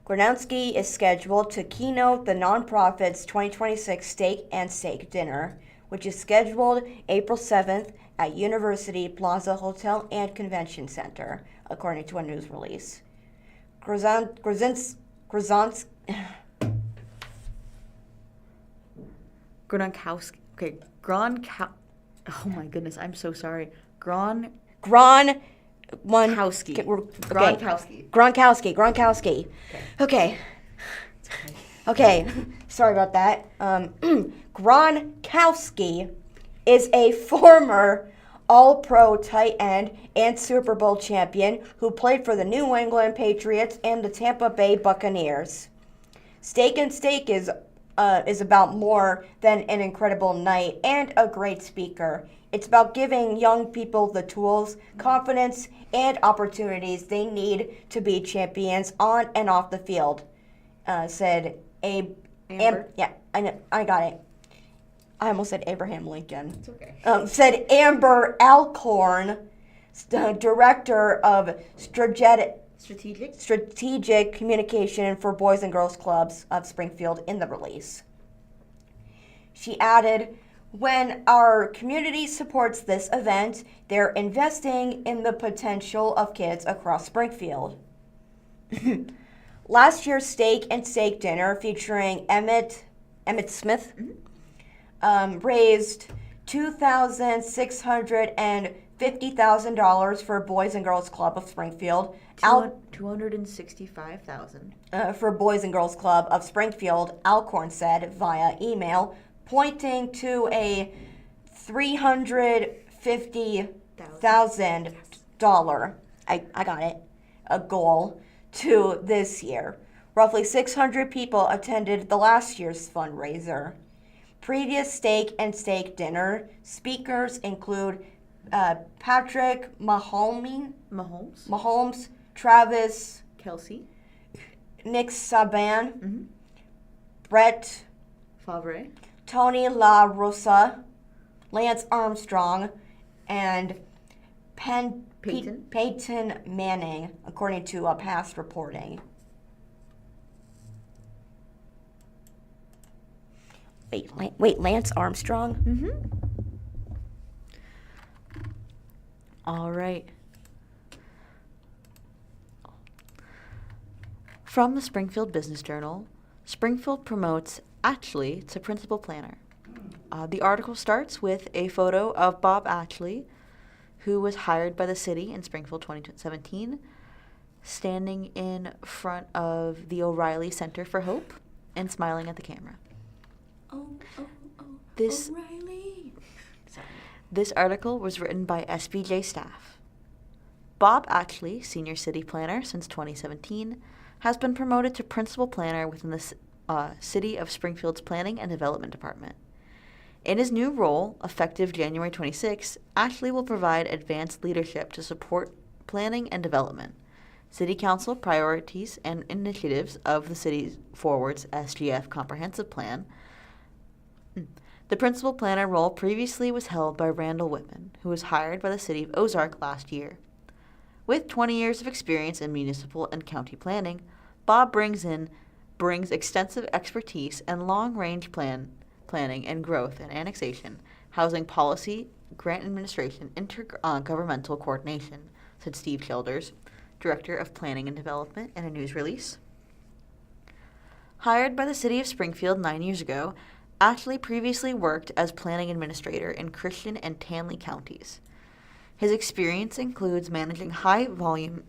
Gronowski is scheduled to keynote the nonprofit's 2026 Steak and Steak Dinner, which is scheduled April 7th at University Plaza Hotel and Convention Center, according to a news release. Gronkowski. Okay, oh my goodness, I'm so sorry. Gronkowski. Okay. Sorry about that. Gronkowski is a former All-Pro tight end and Super Bowl champion who played for the New England Patriots and the Tampa Bay Buccaneers. Steak and Steak is about more than an incredible night and a great speaker. It's about giving young people the tools, confidence, and opportunities they need to be champions on and off the field, said Amber. I got it. I almost said Abraham Lincoln. It's okay. Said Amber Alcorn, Director of Strategic Communication for Boys and Girls Clubs of Springfield, in the release. She added, "When our community supports this event, they're investing in the potential of kids across Springfield." Last year's Steak and Steak Dinner, featuring Emmett Smith, raised $2,650,000 for Boys and Girls Club of Springfield. $265,000 for Boys and Girls Club of Springfield, Alcorn said via email, pointing to a $350,000 I got it, a goal to this year. Roughly 600 people attended the last year's fundraiser. Previous Steak and Steak Dinner speakers include Patrick Mahomes, Travis Kelce, Nick Saban, Brett Favre, Tony La Rosa, Lance Armstrong, and Peyton Manning, according to past reporting. Wait, Lance Armstrong? All right. From the Springfield Business Journal, Springfield promotes Ashley to principal planner. The article starts with a photo of Bob Ashley, who was hired by the city in Springfield 2017, standing in front of the O'Reilly Center for Hope and smiling at the camera. This O'Reilly. Sorry. This article was written by SBJ staff. Bob Ashley, senior city planner since 2017, has been promoted to principal planner within the City of Springfield's Planning and Development Department. In his new role, effective January 26, Ashley will provide advanced leadership to support planning and development, City Council priorities and initiatives of the city's Forward's SGF Comprehensive Plan. The principal planner role previously was held by Randall Whitman, who was hired by the city of Ozarks last year. With 20 years of experience in municipal and county planning, Bob brings extensive expertise in long-range planning and growth and annexation, housing policy, grant administration, intergovernmental coordination, said Steve Childers, Director of Planning and Development, in a news release. Hired by the city of Springfield 9 years ago, Ashley previously worked as planning administrator in Christian and Tanley counties. His experience includes managing high-volume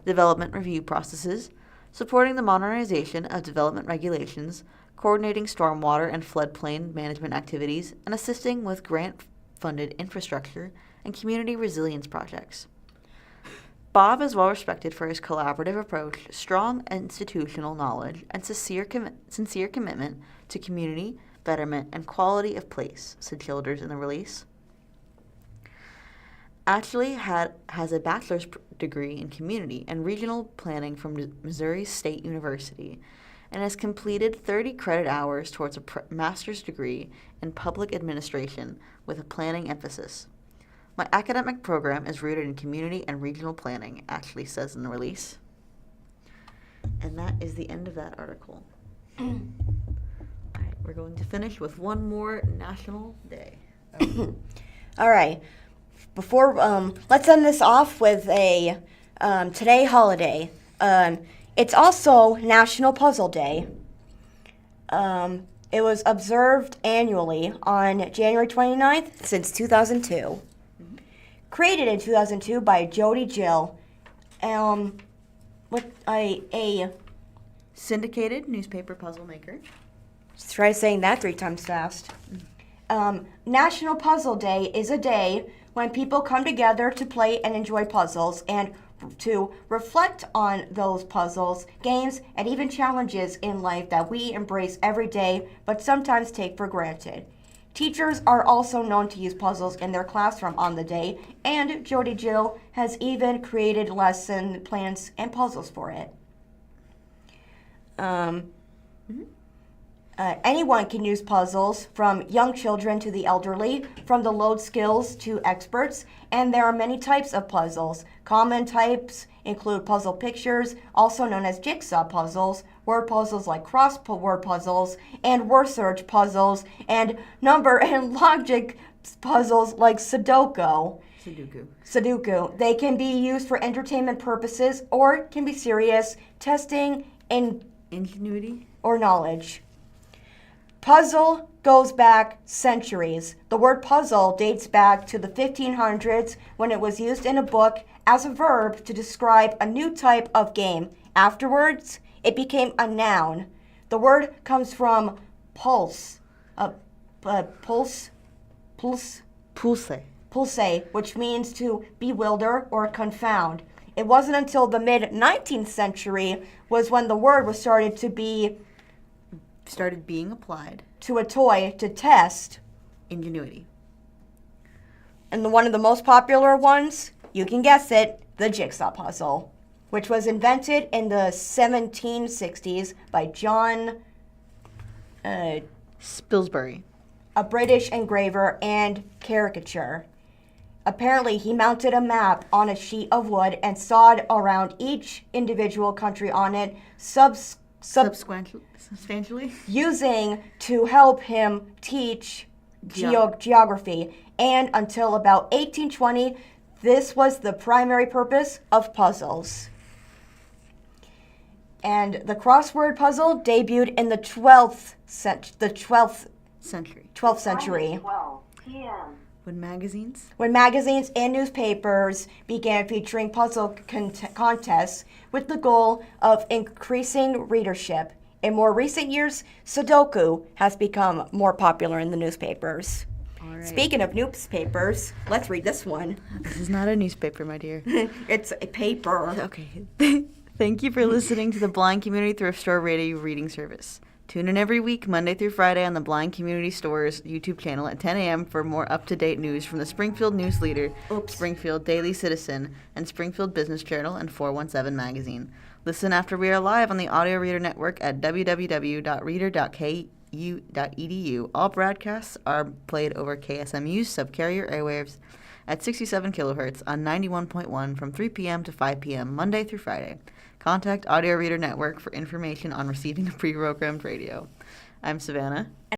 development review processes, supporting the modernization of development regulations, coordinating stormwater and floodplain management activities, and assisting with grant-funded infrastructure and community resilience projects. Bob is well respected for his collaborative approach, strong institutional knowledge, and sincere commitment to community, betterment, and quality of place, said Childers in the release. Ashley has a bachelor's degree in community and regional planning from Missouri State University and has completed 30 credit hours towards a master's degree in public administration with a planning emphasis. My academic program is rooted in community and regional planning, Ashley says in the release. And that is the end of that article. All right, we're going to finish with one more national day. All right. Before let's end this off with a today holiday. It's also National Puzzle Day. It was observed annually on January 29th since 2002. Created in 2002 by Jody Jill, with a syndicated newspaper puzzle maker. Try saying that 3 times fast. National Puzzle Day is a day when people come together to play and enjoy puzzles and to reflect on those puzzles, games, and even challenges in life that we embrace every day but sometimes take for granted. Teachers are also known to use puzzles in their classroom on the day, and Jody Jill has even created lesson plans and puzzles for it. Anyone can use puzzles, from young children to the elderly, from the load skills to experts, and there are many types of puzzles. Common types include puzzle pictures, also known as jigsaw puzzles, word puzzles like crossword puzzles, and word search puzzles, and number and logic puzzles like Sudoku. They can be used for entertainment purposes or can be serious, testing in ingenuity or knowledge. Puzzle goes back centuries. The word puzzle dates back to the 1500s when it was used in a book as a verb to describe a new type of game. Afterwards, it became a noun. The word comes from pulse, pulse, which means to bewilder or confound. It wasn't until the mid-19th century was when the word was started being applied to a toy to test ingenuity. And one of the most popular ones, you can guess it, the jigsaw puzzle, which was invented in the 1760s by John Spilsbury, a British engraver and caricature. Apparently, he mounted a map on a sheet of wood and sawed around each individual country on it substantially, using to help him teach geography. And until about 1820, this was the primary purpose of puzzles. And the crossword puzzle debuted in the 12th Century. 12th century, 12 p.m. When magazines? when magazines and newspapers began featuring puzzle contests with the goal of increasing readership. In more recent years, Sudoku has become more popular in the newspapers. All right. Speaking of newspapers, let's read this one. This is not a newspaper, my dear. It's a paper. Okay. Thank you for listening to the Blind Community Thrift Store radio reading service. Tune in every week, Monday through Friday, on the Blind Community Store's YouTube channel at 10 a.m. for more up-to-date news from the Springfield News-Leader, Springfield Daily Citizen, and Springfield Business Journal and 417 magazine. Listen after we are live on the Audio Reader Network at www.reader.ku.edu. All broadcasts are played over KSMU's subcarrier airwaves at 67 kilohertz on 91.1 from 3 p.m. to 5 p.m. Monday through Friday. Contact Audio Reader Network for information on receiving a pre-programmed radio. I'm Savannah.